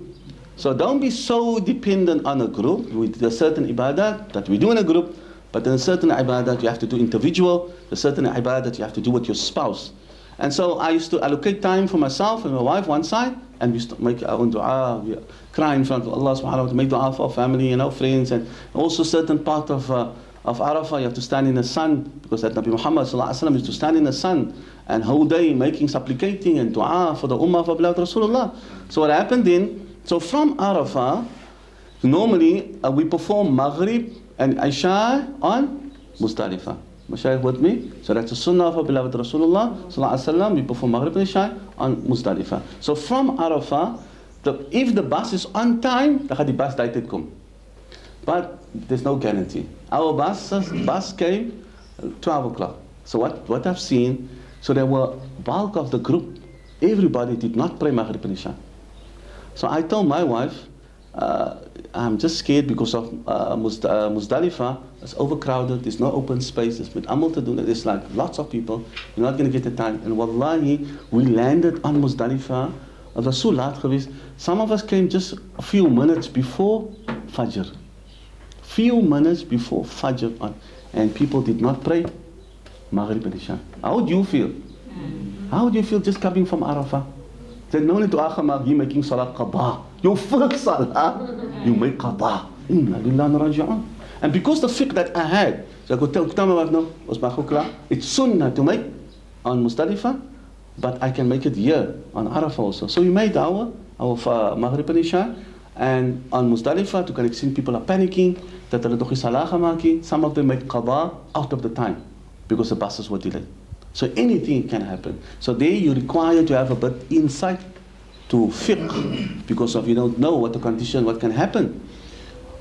So don't be so dependent on a group. With a certain ibadah that we do in a group, but then a certain ibadah you have to do individual, a certain ibadah you have to do with your spouse. And so I used to allocate time for myself and my wife one side, and we used to make our own dua, we cry in front of Allah subhanahu wa ta'ala, make dua for our family and our friends, and also certain part of Arafah, you have to stand in the sun, because that Nabi Muhammad sallallahu alaihi wasallam used to stand in the sun, and whole day making, supplicating and dua for the ummah of beloved Rasulullah. So what happened then, so from Arafah, normally we perform Maghrib and Isha on Muzdalifah. Mashaykh with me? So that's the sunnah of our beloved Rasulullah sallallahu alaihi wasallam. We perform Maghrib and Isha on Muzdalifah. So from Arafah, if the bus is on time, dan gaat die bus tijd kom. But there's no guarantee. Our bus came 12 o'clock. So what I've seen, so there were bulk of the group, everybody did not pray Maghrib and Isha. So I told my wife, I'm just scared because of Muzdalifah. It's overcrowded, there's no open space, there's with amal to do, there's like lots of people, you're not going to get the time. And wallahi, we landed on Muzdalifah, it was so laat geweest. Some of us came just a few minutes before Fajr. Few minutes before Fajr on, and people did not pray Maghrib and Isha. How would you feel? How would you feel just coming from Arafah? They no need to ask you making salat qada. Your first salah, you make qada. Inna lillahi wa raji'un. And because the fiqh that I had, so I could tell my wife, no, it's sunnah to make on Muzdalifah, but I can make it here on Arafah also. So we made our Maghrib and Isha, and on Muzdalifah, to connect, people are panicking, that hulle tog nie salah gemaak nie. Some of them make qada out of the time, because the buses were delayed. So anything can happen. So there you require to have a bit insight to fiqh, because of you don't know what the condition, what can happen.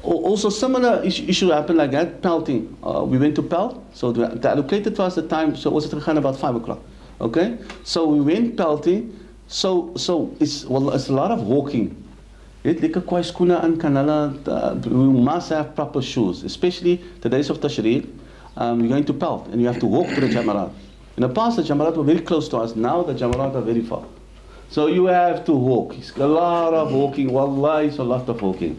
Also similar issue happened like that, pelting. We went to pelt, so they allocated for us the time, so was it about 5 o'clock. Okay? So we went pelting, so it's a lot of walking. We must have proper shoes, especially the days of Tashriq. You're going to pelt and you have to walk to the Jamarat. In the past, the Jamarat were very close to us. Now the Jamarat are very far. So you have to walk. It's a lot of walking. Wallahi, it's a lot of walking.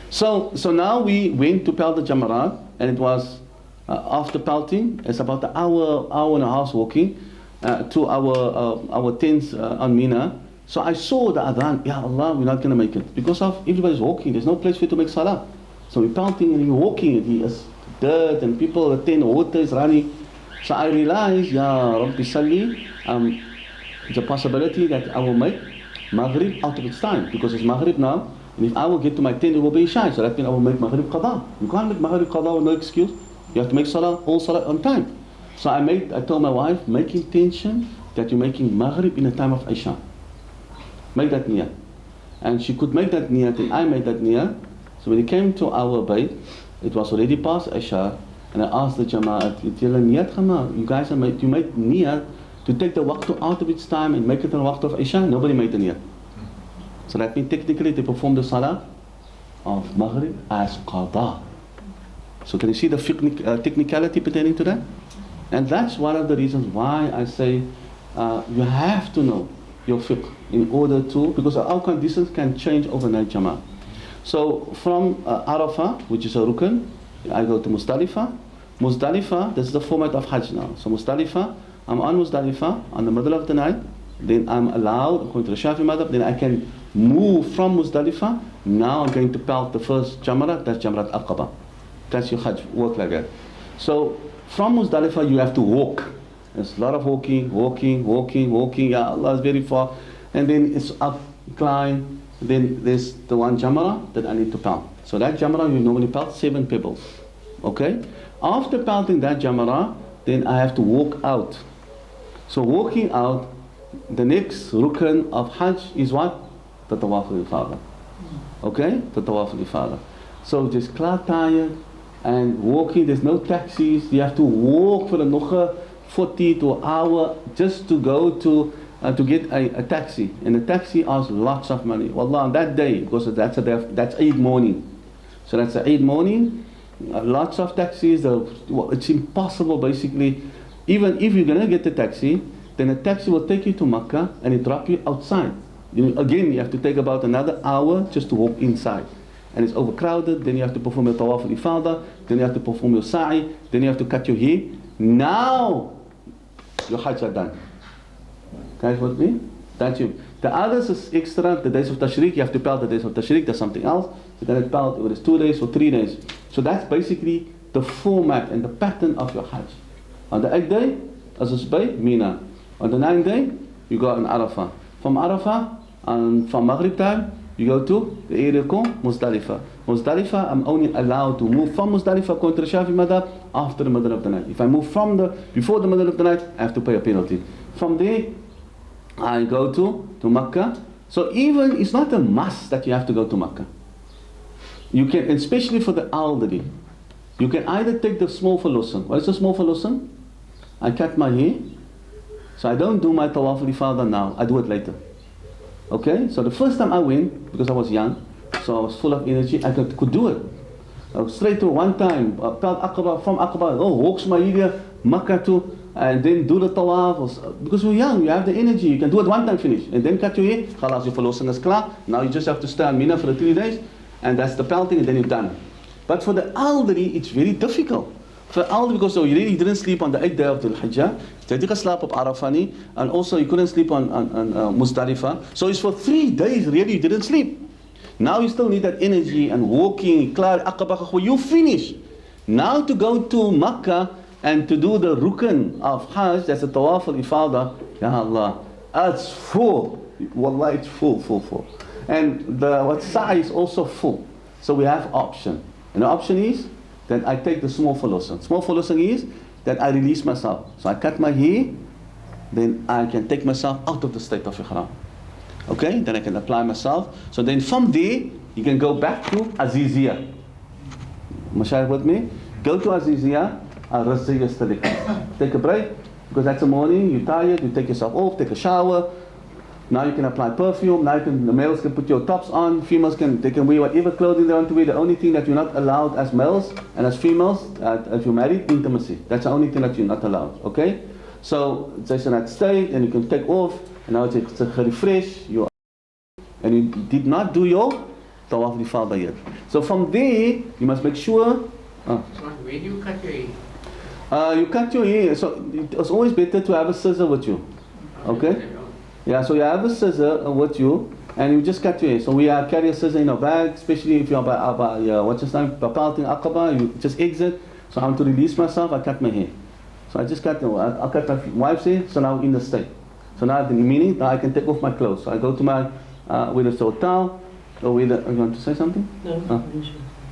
So now we went to pelt the Jamarat, and it was after pelting, it's about an hour and a half walking to our tents on Mina. So I saw the adhan, Ya Allah, we're not going to make it. Because of everybody's walking, there's no place for you to make salah. So we're pelting and we're walking, and there's dirt and people, the tent, water is running. So I realized, Ya Rabbi Salli, it's a possibility that I will make Maghrib out of its time, because it's Maghrib now. And if I will get to my tent, it will be Isha. So that means I will make Maghrib Qadha. You can't make Maghrib Qadha with no excuse. You have to make all Salah on time. So I told my wife, make intention that you're making Maghrib in the time of Isha. Make that niyyah. And she could make that niyyah, and I made that niyyah. So when it came to our bayt, it was already past Isha, and I asked the Jama'at, you guys you made niyyah to take the waqtu out of its time and make it the waqtu of Isha. Nobody made the niyyah. So that means technically they perform the Salah of Maghrib as Qadha. So can you see the technicality pertaining to that? And that's one of the reasons why I say you have to know your fiqh in order to, because our conditions can change overnight, Jama'ah. So from Arafah, which is a rukn, I go to Muzdalifah. Muzdalifah, this is the format of Hajj now. So Muzdalifah, I'm on Muzdalifah on the middle of the night, then I'm allowed, according to the Shafi madhab, then I can move from Muzdalifah. Now I'm going to pelt the first Jamrat, that's Jamrat Aqaba. That's your Hajj, work like that. So from Muzdalifah you have to walk. There's a lot of walking, ya Allah, it's very far. And then it's up, climb, then there's the one Jamrah that I need to pelt. So that Jamrah you normally pelt 7 pebbles. Okay? After pelting that Jamrah, then I have to walk out. So walking out, the next rukn of Hajj is what? The Tawaf al-Ifadah. Okay? The Tawaf al-Ifadah. So just tired and walking, there's no taxis, you have to walk for another 40 to an hour just to go to get a taxi. And the taxi asks lots of money. Wallah, on that day, because that's Eid morning. So that's a Eid morning, lots of taxis, it's impossible basically. Even if you're going to get the taxi, then a taxi will take you to Makkah and it drop you outside. Again, you have to take about another hour just to walk inside. And it's overcrowded, then you have to perform your Tawaf al-Ifadah, then you have to perform your Sa'i, then you have to cut your hair. Now, your Hajj are done. Guys with me? That's you. The others is extra, the days of Tashriq, you have to pelt the days of Tashriq, that's something else. You can pelt whether it's 2 days or 3 days. So that's basically the format and the pattern of your Hajj. On the 8th day, as it's by Mina. On the 9th day, you go on Arafah. From Arafah, and from Maghrib time, you go to the area called Muzdalifah. Muzdalifah, I'm only allowed to move from Muzdalifah according to the Shafi madhab after the middle of the night. If I move before the middle of the night, I have to pay a penalty. From there, I go to Makkah. So even, it's not a must that you have to go to Makkah. You can, especially for the elderly, you can either take the small falusan. What is the small falusan? I cut my hair. So I don't do my Tawaf al-Ifadah now, I do it later. Okay, so the first time I went, because I was young, so I was full of energy, I could do it. Straight to one time, pelt Aqaba, from Aqaba, walks my area, Makkah to, and then do the Tawaf. Because we're young, you have the energy, you can do it one time, finish. And then cut your hair, khalas, your falusan is klar. Now you just have to stay on Mina for the 3 days, and that's the pelting, and then you're done. But for the elderly, it's very difficult. For elderly, because you really didn't sleep on the 8th day of the Hajjah, you didn't sleep op Arafah, and also you couldn't sleep on Muzdalifah. So it's for 3 days really you didn't sleep. Now you still need that energy and walking, klar, Aqaba, you finish. Now to go to Makkah and to do the rukn of Hajj, that's the Tawaf al-Ifadah, Ya Allah, it's full. Wallah, it's full. And the Sa'i is also full. So we have option. And the option is that I take the small falusan. Small falusan is that I release myself. So I cut my hair, then I can take myself out of the state of Ihram. Okay, then I can apply myself. So then from there, you can go back to Aziziyah. Mashayikh with me? Go to Aziziyah, take a break, because that's the morning, you're tired, you take yourself off, take a shower. Now you can apply perfume, now the males can put your tops on, females can wear whatever clothing they want to wear. The only thing that you're not allowed as males and as females, as you're married, intimacy. That's the only thing that you're not allowed, okay? So, it's in that state, and you can take off, and now it's a refresh, and you did not do your Tawaf al-Ifadah yet. So from there, you must make sure... So where do you cut your hair? You cut your hair, so it's always better to have a scissor with you, okay? Yeah, so you have a scissor with you, and you just cut your hair. So we carry a scissor in our bag, especially if you're by what's his name, pelting Aqaba, you just exit. So I want to release myself, I cut my hair. So I just cut my wife's hair, so now in the state. So now, meaning, now I can take off my clothes. So I go to my, whether it's a hotel, Or you want to say something? No,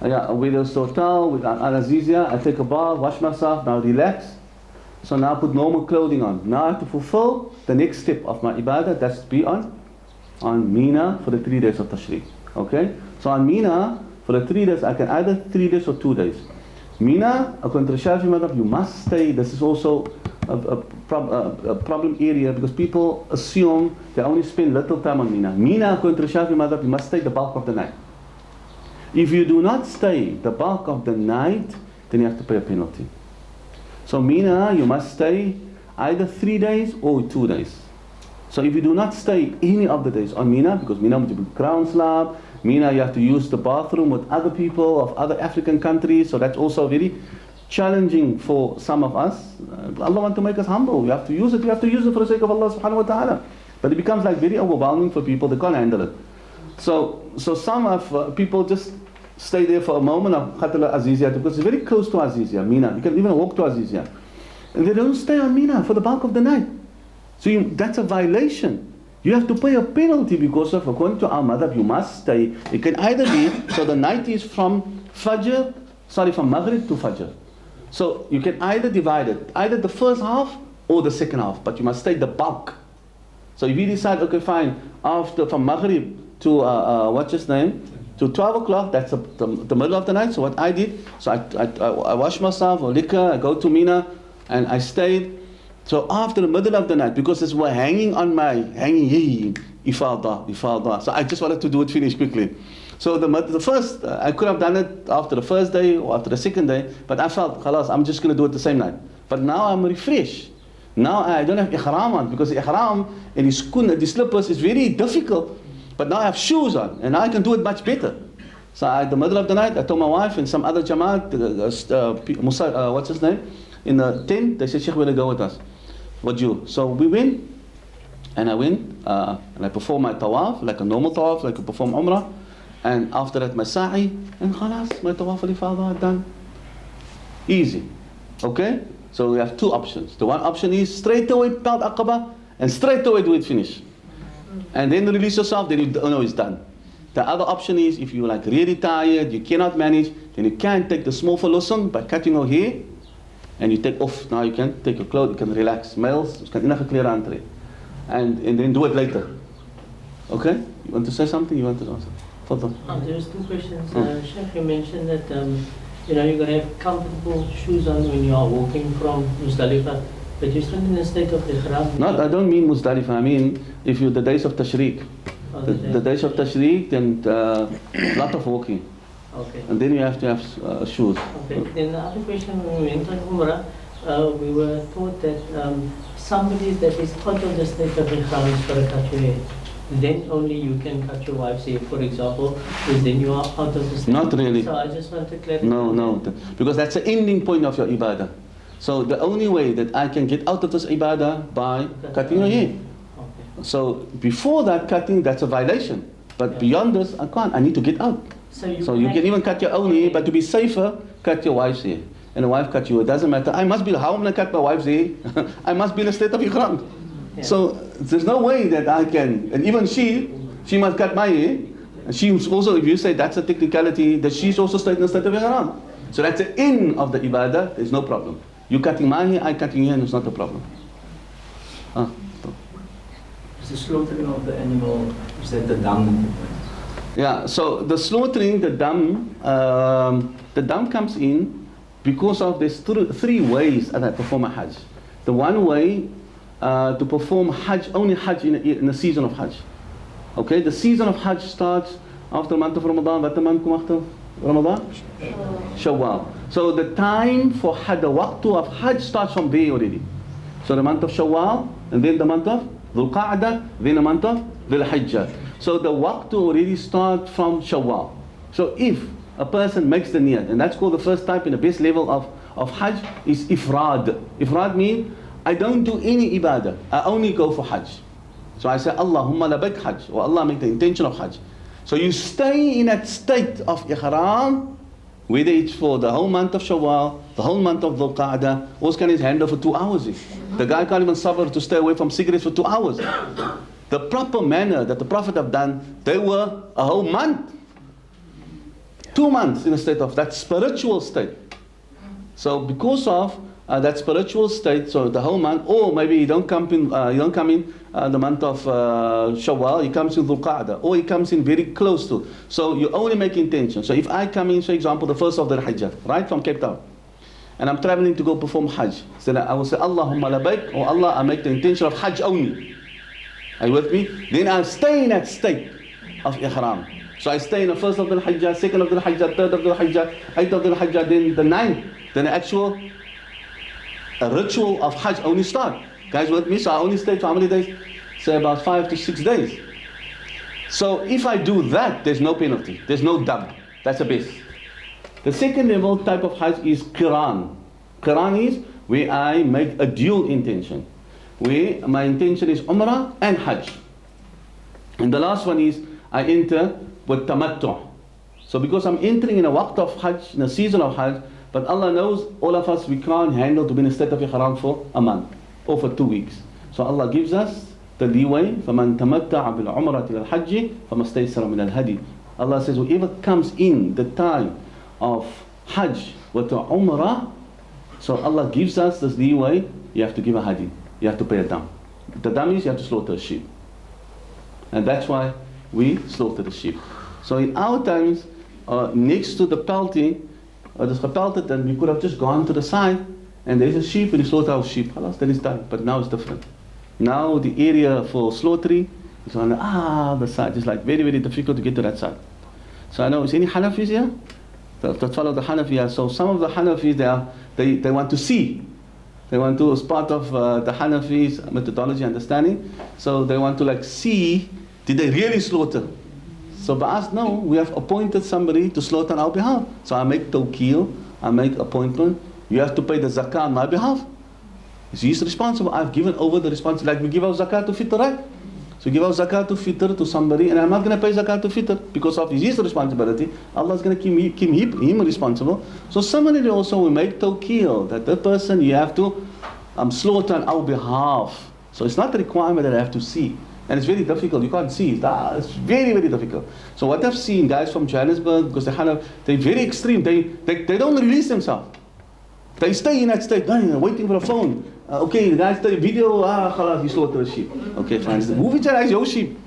Yeah, with a hotel, with anesthesia, I take a bath, wash myself, now relax. So now I put normal clothing on. Now I have to fulfill the next step of my ibadah, that's to be on Mina for the 3 days of Tashriq. Okay? So on Mina, for the 3 days, I can either 3 days or 2 days. Mina, according to the Shafi'i madhab, you must stay. This is also a problem area because people assume they only spend little time on Mina. Mina, according to the Shafi'i madhab, you must stay the bulk of the night. If you do not stay the bulk of the night, then you have to pay a penalty. So Mina, you must stay either 3 days or 2 days. So if you do not stay any of the days on Mina, because Mina will be ground slab, Mina you have to use the bathroom with other people of other African countries, so that's also very challenging for some of us. Allah wants to make us humble. You have to use it for the sake of Allah subhanahu wa ta'ala. But it becomes like very overwhelming for people, they can't handle it. So some of people just stay there for a moment of Khatala Azizia, because it's very close to Azizia, Mina. You can even walk to Azizia. And they don't stay on Mina for the bulk of the night. So that's a violation. You have to pay a penalty because of, according to our madhab, you must stay. It can either be, so the night is from Maghrib to Fajr. So you can either divide it, either the first half or the second half, but you must stay the bulk. So if you decide, okay fine, from Maghrib to, to 12 o'clock, that's the middle of the night. So what I did, so I wash myself, or liquor, I go to Mina, and I stayed. So after the middle of the night, because this was hanging ifada. So I just wanted to do it finish quickly. So the first, I could have done it after the first day or after the second day, but I felt, khalas, I'm just going to do it the same night. But now I'm refreshed. Now I don't have ihram on, because ihram and the slippers is very difficult. But now I have shoes on, and now I can do it much better. So at the middle of the night, I told my wife and some other jamaat, what's his name, in the tent, they said, Sheikh, will you go with us? What you? So we went, and I went, and I performed my tawaf, like a normal tawaf, like I perform umrah, and after that my sa'i, and khalas, my tawaf al-ifada done. Easy. Okay? So we have two options. The one option is straight away Belt Aqaba, and straight away do it finish. And then release yourself, then you know it's done. The other option is, if you're like really tired, you cannot manage, then you can take the small falusun by cutting your hair, and you take off. Now you can take your clothes, you can relax. Males, you can clear aantree. And then do it later. Okay? You want to say something? You want to answer? There's two questions. Sheikh, you mentioned that you're going to have comfortable shoes on when you are walking from Muzdalifah, but you're still in a state of ihram. No, I don't mean Muzdalifah. I mean if you the days of Tashriq. The days of Tashriq, then lot of walking. Okay. And then you have to have shoes. Okay. Then the other question, when we went on Umrah, we were taught that somebody that is out of the state of ihram is for a cut your hair. Then only you can cut your wife's hair, for example, because then you are out of the state. Not really. So I just want to clarify. No, because that's the ending point of your ibadah. So the only way that I can get out of this ibadah by cutting your hair. Okay. So before that cutting, that's a violation. But beyond this, I can't. I need to get out. So you can even cut your own hair, but to be safer, cut your wife's hair. And the wife cut you. It doesn't matter. How am I going to cut my wife's hair? I must be in a state of ihram. Yeah. So there's no way that I can. And even she must cut my hair. And she also, if you say that's a technicality, that she's also in a state of ihram. So that's the end of the ibadah. There's no problem. You cutting my hair, I cutting your hair, it's not a problem. Is the slaughtering of the animal, is that the dam? Yeah, so the slaughtering, the dam comes in because of these three ways that I perform a Hajj. The one way to perform Hajj, only Hajj in the season of Hajj. Okay, the season of Hajj starts after the month of Ramadan. What the month after Ramadan? Shawwal. So the time for Hajj, the waqtu of Hajj starts from there already. So the month of Shawwal, and then the month of Dhul Qa'dah, then the month of Dhul Hijjah. So the waqtu already starts from Shawwal. So if a person makes the niyat, and that's called the first type in the base level of Hajj, is ifrad. Ifrad means I don't do any ibadah, I only go for Hajj. So I say Allahumma labbaik Hajj, or Allah make the intention of Hajj. So you stay in that state of ihram, whether it's for the whole month of Shawwal, the whole month of Dhul Qa'dah, or can his hand for 2 hours. The guy can't even suffer to stay away from cigarettes for 2 hours. the proper manner that the Prophet have done, they were a whole month. 2 months in a state of that spiritual state. So because of that spiritual state, so the whole month, or maybe you don't come in the month of Shawwal, he comes in Dhul Qa'dah, or he comes in very close to. So you only make intention. So if I come in, for example, the first of the Hajj, right from Cape Town, and I'm traveling to go perform Hajj, so I will say, Allahumma labayk, or Allah, I make the intention of Hajj only. Are you with me? Then I stay in that state of Ihram. So I stay in the first of the Hajj, second of the Hajj, third of the Hajj, eighth of the Hajj, then the ninth, then the actual ritual of Hajj only start. Guys with me? So I only stay for how many days? Say about 5 to 6 days. So if I do that, there's no penalty. There's no dam. That's the best. The second level type of Hajj is Qiran. Qiran is where I make a dual intention. Where my intention is Umrah and Hajj. And the last one is I enter with Tamattu'. So because I'm entering in a waqt of Hajj, in a season of Hajj, but Allah knows all of us, we can't handle to be in a state of Ihram for a month or for 2 weeks. So Allah gives us the leeway. فَمَنْ تَمَتَّعَ بِالْعُمْرَةِ لِلْحَجِّ فَمَا اسْتَيْسَرَ مِنَ الْهَدِيِ. Allah says whoever comes in the time of Hajj with the Umrah, so Allah gives us this leeway, you have to give a hadi. You have to pay a dam. The dam is you have to slaughter a sheep. And that's why we slaughter the sheep. So in our times, next to the pelting, this gepelted, then we could have just gone to the side and there's a sheep and you slaughter our sheep. Then it's done. But now it's different. Now the area for slaughtering is on the other side. It's like very, very difficult to get to that side. So I know, is any Hanafis here? That follow the Hanafi. So some of the Hanafis, they want to see. They want to, as part of the Hanafis methodology understanding, so they want to like see, did they really slaughter? So by us, no, we have appointed somebody to slaughter on our behalf. So I make tawqeel, I make appointment, you have to pay the zakah on my behalf. He's responsible. I've given over the responsibility. Like we give our zakat to fitr, right? So we give our zakat to fitr to somebody, and I'm not going to pay zakat to fitr because of his responsibility. Allah is going to keep him responsible. So similarly also we make tawqeel, that the person you have to slaughter on our behalf. So it's not a requirement that I have to see. And it's very difficult. You can't see. It's very, very difficult. So what I've seen, guys from Johannesburg, because they're very extreme. They don't release themselves. They stay in that state, waiting for a phone. Okay, the guys take video, khalas, you slaughter a sheep. Okay, fine. Move each other as your sheep.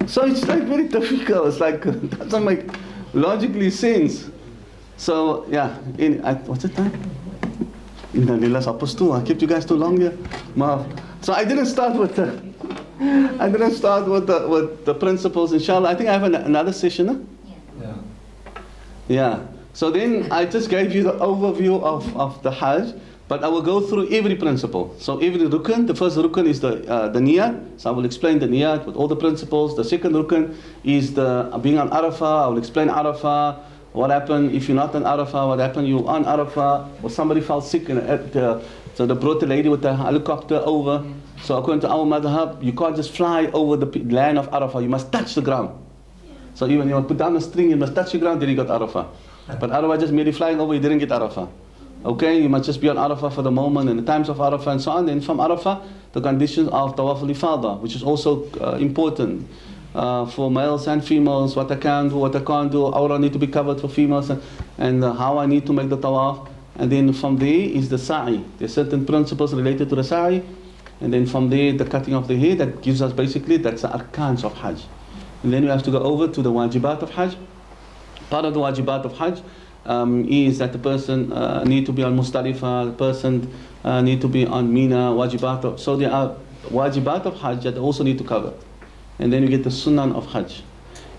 So it's like very difficult. It's like, doesn't make logically sense. So, yeah, what's the time? I kept you guys too long here. So I didn't start with the principles, inshallah. I think I have another session. Huh? Yeah. So then I just gave you the overview of the Hajj, but I will go through every principle. So every rukun, the first rukun is the niyat. So I will explain the niyat with all the principles. The second rukun is the being on Arafah. I will explain Arafah. What happened if you're not on Arafah? What happened you on Arafah? Or somebody fell sick so they brought the lady with the helicopter over. So according to our madhab, you can't just fly over the land of Arafah. You must touch the ground. So even you put down a string, you must touch the ground, then you got Arafah. But otherwise, just merely flying over, you didn't get Arafah. Okay, you must just be on Arafah for the moment and the times of Arafah and so on. Then from Arafah, the conditions of Tawaf al-Ifadah, which is also important for males and females, what I can do, what I can't do, how I need to be covered for females, and how I need to make the Tawaf. And then from there is the Sa'i. There are certain principles related to the Sa'i. And then from there, the cutting of the hair, that gives us basically, that's the arkans of Hajj. And then we have to go over to the wajibat of Hajj. Part of the wajibat of Hajj is that the person need to be on Muzdalifah, the person need to be on Mina, wajibat. So there are wajibat of Hajj that also need to cover. And then you get the sunnah of Hajj.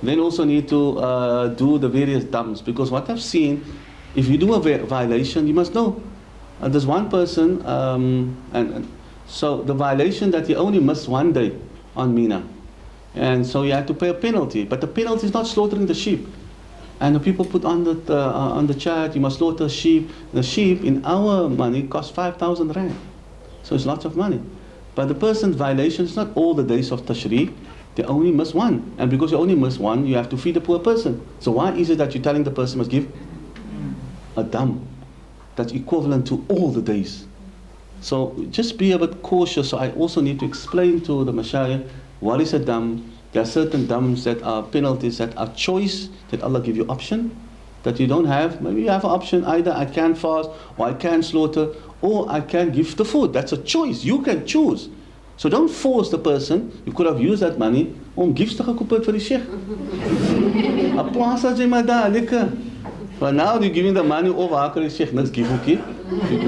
Then also need to do the various dams, because what I've seen, if you do a violation, you must know. There's one person, and so the violation that he only missed 1 day on Mina. And so you have to pay a penalty. But the penalty is not slaughtering the sheep. And the people put on the chat, you must slaughter a sheep. The sheep in our money costs 5,000 rand. So it's lots of money. But the person's violation is not all the days of Tashriq. They only miss one. And because you only miss one, you have to feed a poor person. So why is it that you're telling the person must give a dam that's equivalent to all the days? So just be a bit cautious. So I also need to explain to the mashayikh what is a dam. There are certain dams that are penalties that are choice, that Allah give you option, that you don't have. Maybe you have an option, either I can fast, or I can slaughter, or I can give the food. That's a choice. You can choose. So don't force the person. You could have used that money om gifts te gekoop vir die sheikh. Applaas as jy maar daar, lekker. But now you're giving the money over, how can the sheikh niks give ookie?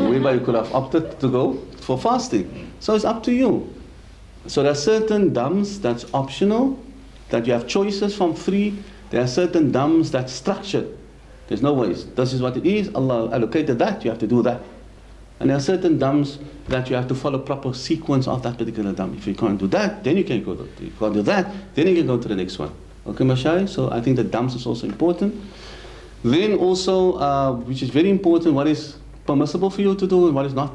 Whereby you could have opted to go for fasting. So it's up to you. So there are certain dams that's optional, that you have choices from 3. There are certain dams that's structured. There's no ways. This is what it is. Allah allocated that, you have to do that. And there are certain dams that you have to follow proper sequence of that particular dam. If you can't do that, then you can go to, if you can't do that, then you can go to the next one. Okay, Mashai? So I think the dams is also important. Then also, which is very important, what is permissible for you to do and what is not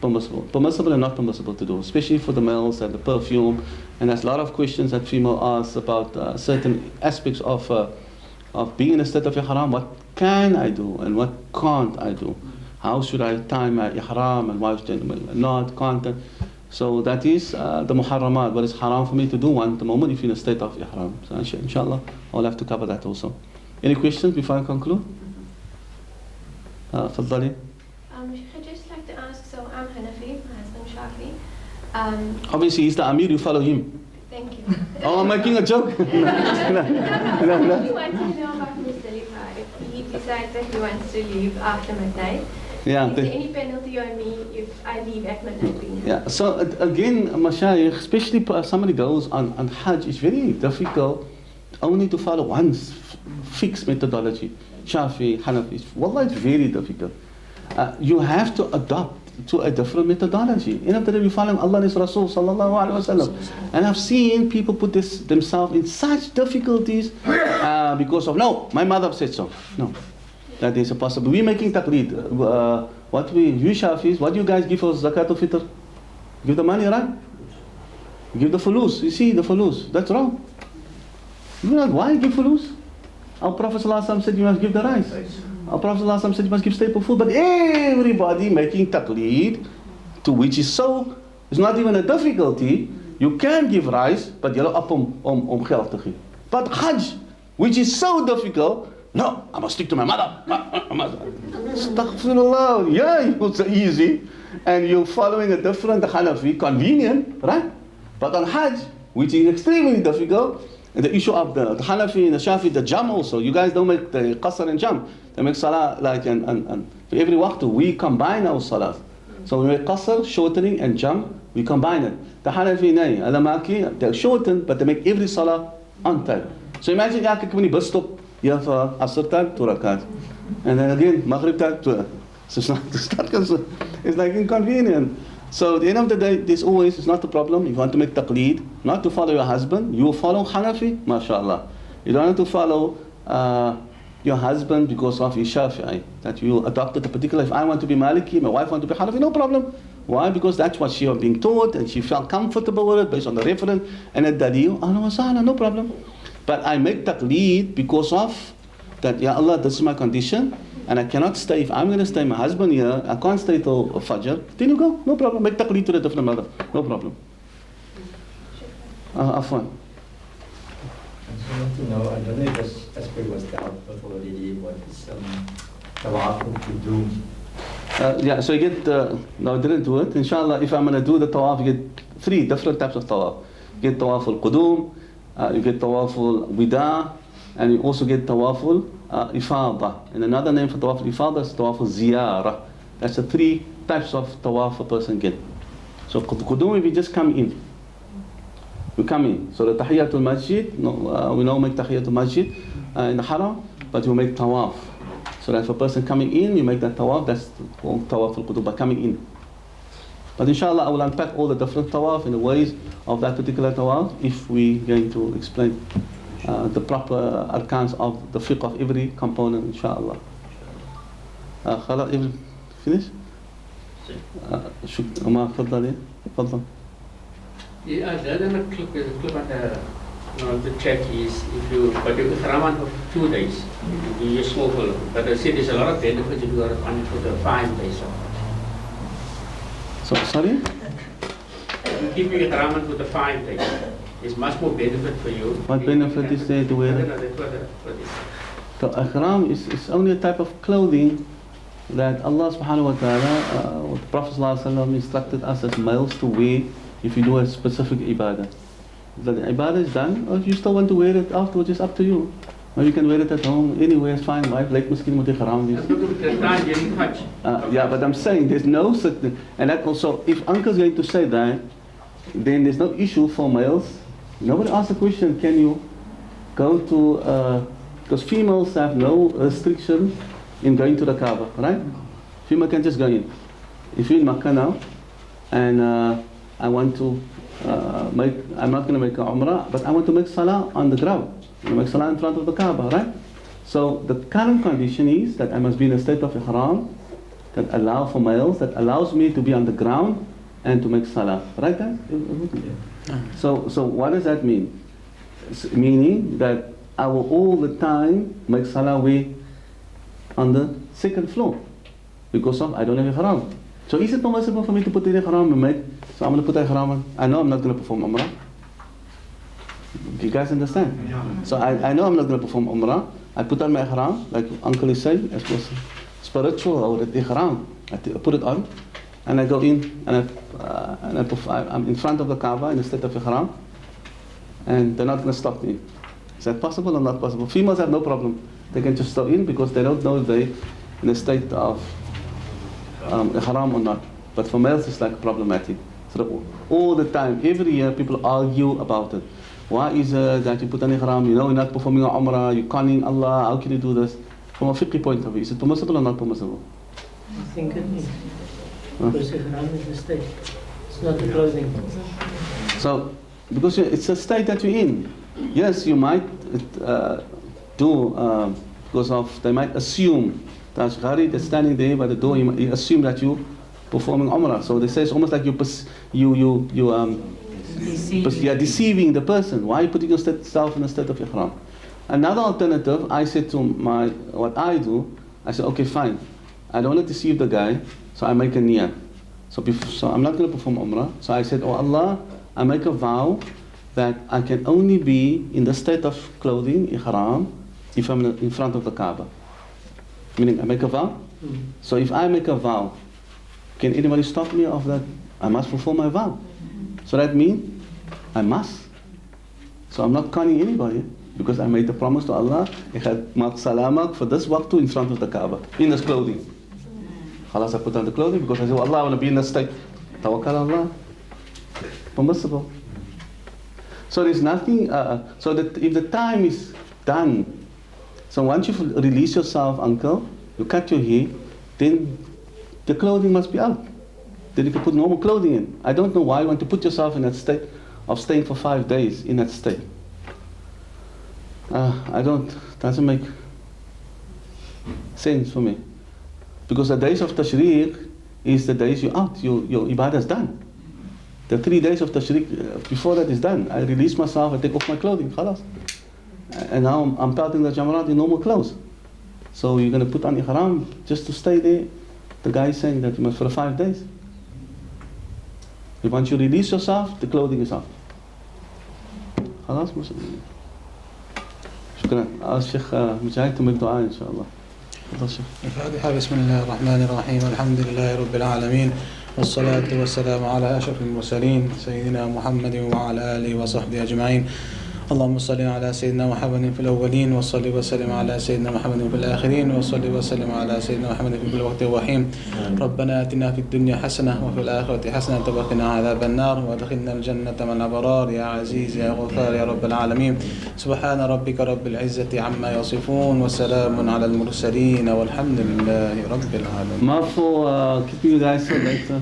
permissible. Permissible and not permissible to do, especially for the males and the perfume. And there's a lot of questions that female asks about certain aspects of being in a state of ihram. What can I do and what can't I do? How should I tie my ihram and why should I not, can't? So that is the muharramat, what is haram for me to do one at the moment if you're in a state of ihram. So inshallah, I'll have to cover that also. Any questions before I conclude? Faddali. I'd just like to ask, so I'm Hanafi, my husband Shafi. Obviously he's the Amir, you follow him. Thank you. Oh, I'm making a joke. No. He wants to know about Muzdalifah. If he decides that he wants to leave after midnight, Yeah. is there any penalty on me if I leave at midnight? Yeah. So again, mashayikh, especially somebody goes on Hajj, it's very difficult only to follow one fixed methodology. Shafi, Hanafi, wallah, it's very difficult. You have to adopt to a different methodology. End of the day, we're following Allah and His Rasul sallallahu alaihi wasallam. And I've seen people put themselves in such difficulties because of, no, my mother said so. No, that is impossible. We're making taqleed. You Shafis, what do you guys give for zakatul fitr? Give the money, right? Give the fulus. You see, the fulus. That's wrong. You know why give fulus? Our Prophet ﷺ said you must give the rice. Our Prophet ﷺ said you must give staple food. But everybody making taqleed, to which is so, it's not even a difficulty. You can give rice, but you're up om geld te gee. But Hajj, which is so difficult, no, I must stick to my mother. Astaghfirullah. Yeah, it's easy. And you're following a different Hanafi, convenient, right? But on Hajj, which is extremely difficult, and the issue of the Hanafi and the Shafi, the jam also. You guys don't make the qasr and jam. They make salah like, and for every waqt, we combine our salah. So we make qasr, shortening, and jam, we combine it. The Hanafi, nay, Alamaki, they're shortened, but they make every salah on time. So imagine, you can when bus stop, you have asr time, 2 rakat. And then again, maghrib time, 2. So it's like inconvenient. So at the end of the day, this always is not the problem. If you want to make taqleed, not to follow your husband, you follow Hanafi, mashallah. You don't have to follow your husband because of his Shafi'i, that you adopted a particular, if I want to be Maliki, my wife want to be Hanafi, no problem. Why? Because that's what she was being taught and she felt comfortable with it based on the reference and a dalil, no problem. But I make taqleed because of that, Ya Allah, this is my condition. And I cannot stay, if I'm going to stay, my husband here, I can't stay till Fajr, then you go, no problem. Make taqleed to the different mother, no problem. Afwan. I want to know, I don't know if this aspect was dealt with already, what is tawaf to do? Yeah, so you get, no, I didn't do it. Inshallah, if I'm going to do the tawaf, you get 3 different types of tawaf. You get tawaf al-qudum, you get tawaf al-wida, and you also get tawaf al-ifada. And another name for tawaf al-ifada is tawaf al-ziyara. That's the 3 types of tawaf a person gets. So qudum, if you just come in. You come in. So the tahiyatul masjid, we now make tahiyatul masjid in the haram, but you make tawaf. So that if a person coming in, you make that tawaf, that's called tawaf al-qudum, by coming in. But inshallah, I will unpack all the different tawaf and the ways of that particular tawaf if we're going to explain the proper arkans of the fiqh of every component, inshallah. Khala, finish? Umar, tfaddal. Yeah, the other clip on the check is if you got a ihram of 2 days, you use small. But I see there's a lot of benefits if you are on for the 5 days. Sorry? Keeping it Ramadan for the 5 days is much more benefit for you. What benefit is there to wear it? So ihram is only a type of clothing that Allah subhanahu wa ta'ala, the Prophet sallallahu alaihi wasallam instructed us as males to wear if you do a specific ibadah. If the ibadah is done, or if you still want to wear it afterwards, it's up to you. Or you can wear it at home, anywhere is fine. Wife, like miskien moet ihram wees. Yeah, but I'm saying there's no certain, and that also, if uncle's going to say that, then there's no issue for males. Nobody asked the question, can you go to, because females have no restriction in going to the Kaaba, right? Female can just go in. If you're in Makkah now, and I want to I'm not going to make a Umrah, but I want to make Salah on the ground. I make Salah in front of the Kaaba, right? So the current condition is that I must be in a state of Ihram that allow for males, that allows me to be on the ground and to make Salah, right guys? So what does that mean? Meaning that I will all the time make Salah way on the second floor because of I don't have Ihram. So is it permissible for me to put in Ihram and make? So I'm going to put Ihram on. I know I'm not going to perform Umrah. You guys understand? Yeah. So I know I'm not going to perform Umrah. I put on my Ihram, like Uncle is saying, as was spiritual or the Ihram. I put it on and I go in and I'm in front of the Kaaba in the state of Ihram and they're not going to stop me. Is that possible or not possible? Females have no problem. They can just stop in because they don't know if they're in a state of Ihram or not. But for males it's like problematic. So all the time, every year people argue about it. Why is it that you put an ihram, you know you're not performing an umrah, you're conning Allah, how can you do this? From a fiqh point of view, is it permissible or not permissible? I think it is. Because ihram is the state. It's not the clothing. So, because it's a state that you're in. Yes, you might do, because of, they might assume, that Ashghari is standing there by the door, you assume that you performing umrah. So they say it's almost like you're deceiving the person. Why are you putting yourself in a state of ihram? Another alternative, I said to what I do, I said, okay, fine. I don't want to deceive the guy, so I make a niyyah. So I'm not going to perform umrah. So I said, oh Allah, I make a vow that I can only be in the state of clothing, ihram, if I'm in front of the Kaaba. Meaning, I make a vow. So if I make a vow, can anybody stop me of that? I must fulfill my vow. So that means I must. So I'm not conning anybody because I made a promise to Allah. I had maak salamak for this waqtu in front of the Kaaba, in this clothing. Khalas, I put on the clothing because I said, Allah, I want to be in this state. Tawakkal Allah. Permissible. So there's nothing, so that if the time is done, so once you release yourself, uncle, you cut your hair, then the clothing must be out. Then you can put normal clothing in. I don't know why you want to put yourself in that state of staying for 5 days in that state. Doesn't make sense for me. Because the days of Tashriq is the days you're out, your ibadah is done. The 3 days of Tashriq, before that is done. I release myself, I take off my clothing, khalas. And now I'm pelting the Jamarat in normal clothes. So you're going to put on ihram just to stay there. The guy is saying that you must for 5 days. Once you release yourself, the clothing is off. خلاص شكرا. الشيخ مجاهد to make dua inshallah. الفاتحة. بسم الله الرحمن الرحيم. الحمد لله رب العالمين والصلاة والسلام على أشرف المرسلين سيدنا محمد وعلى آله وصحبه أجمعين. اللهم صل على سيدنا محمد في الأولين وصل وسلم على سيدنا محمد في الآخرين وصل وسلم على سيدنا محمد في كل وقت وحين. ربنا آتنا في الدنيا حسنة وفي الآخرة حسنة وقنا عذاب النار وادخلنا الجنة مع الأبرار يا عزيز يا غفار يا رب العالمين. سبحان ربك رب العزة عما يصفون وسلام على المرسلين والحمد لله رب العالمين. Keep you guys so late, sir.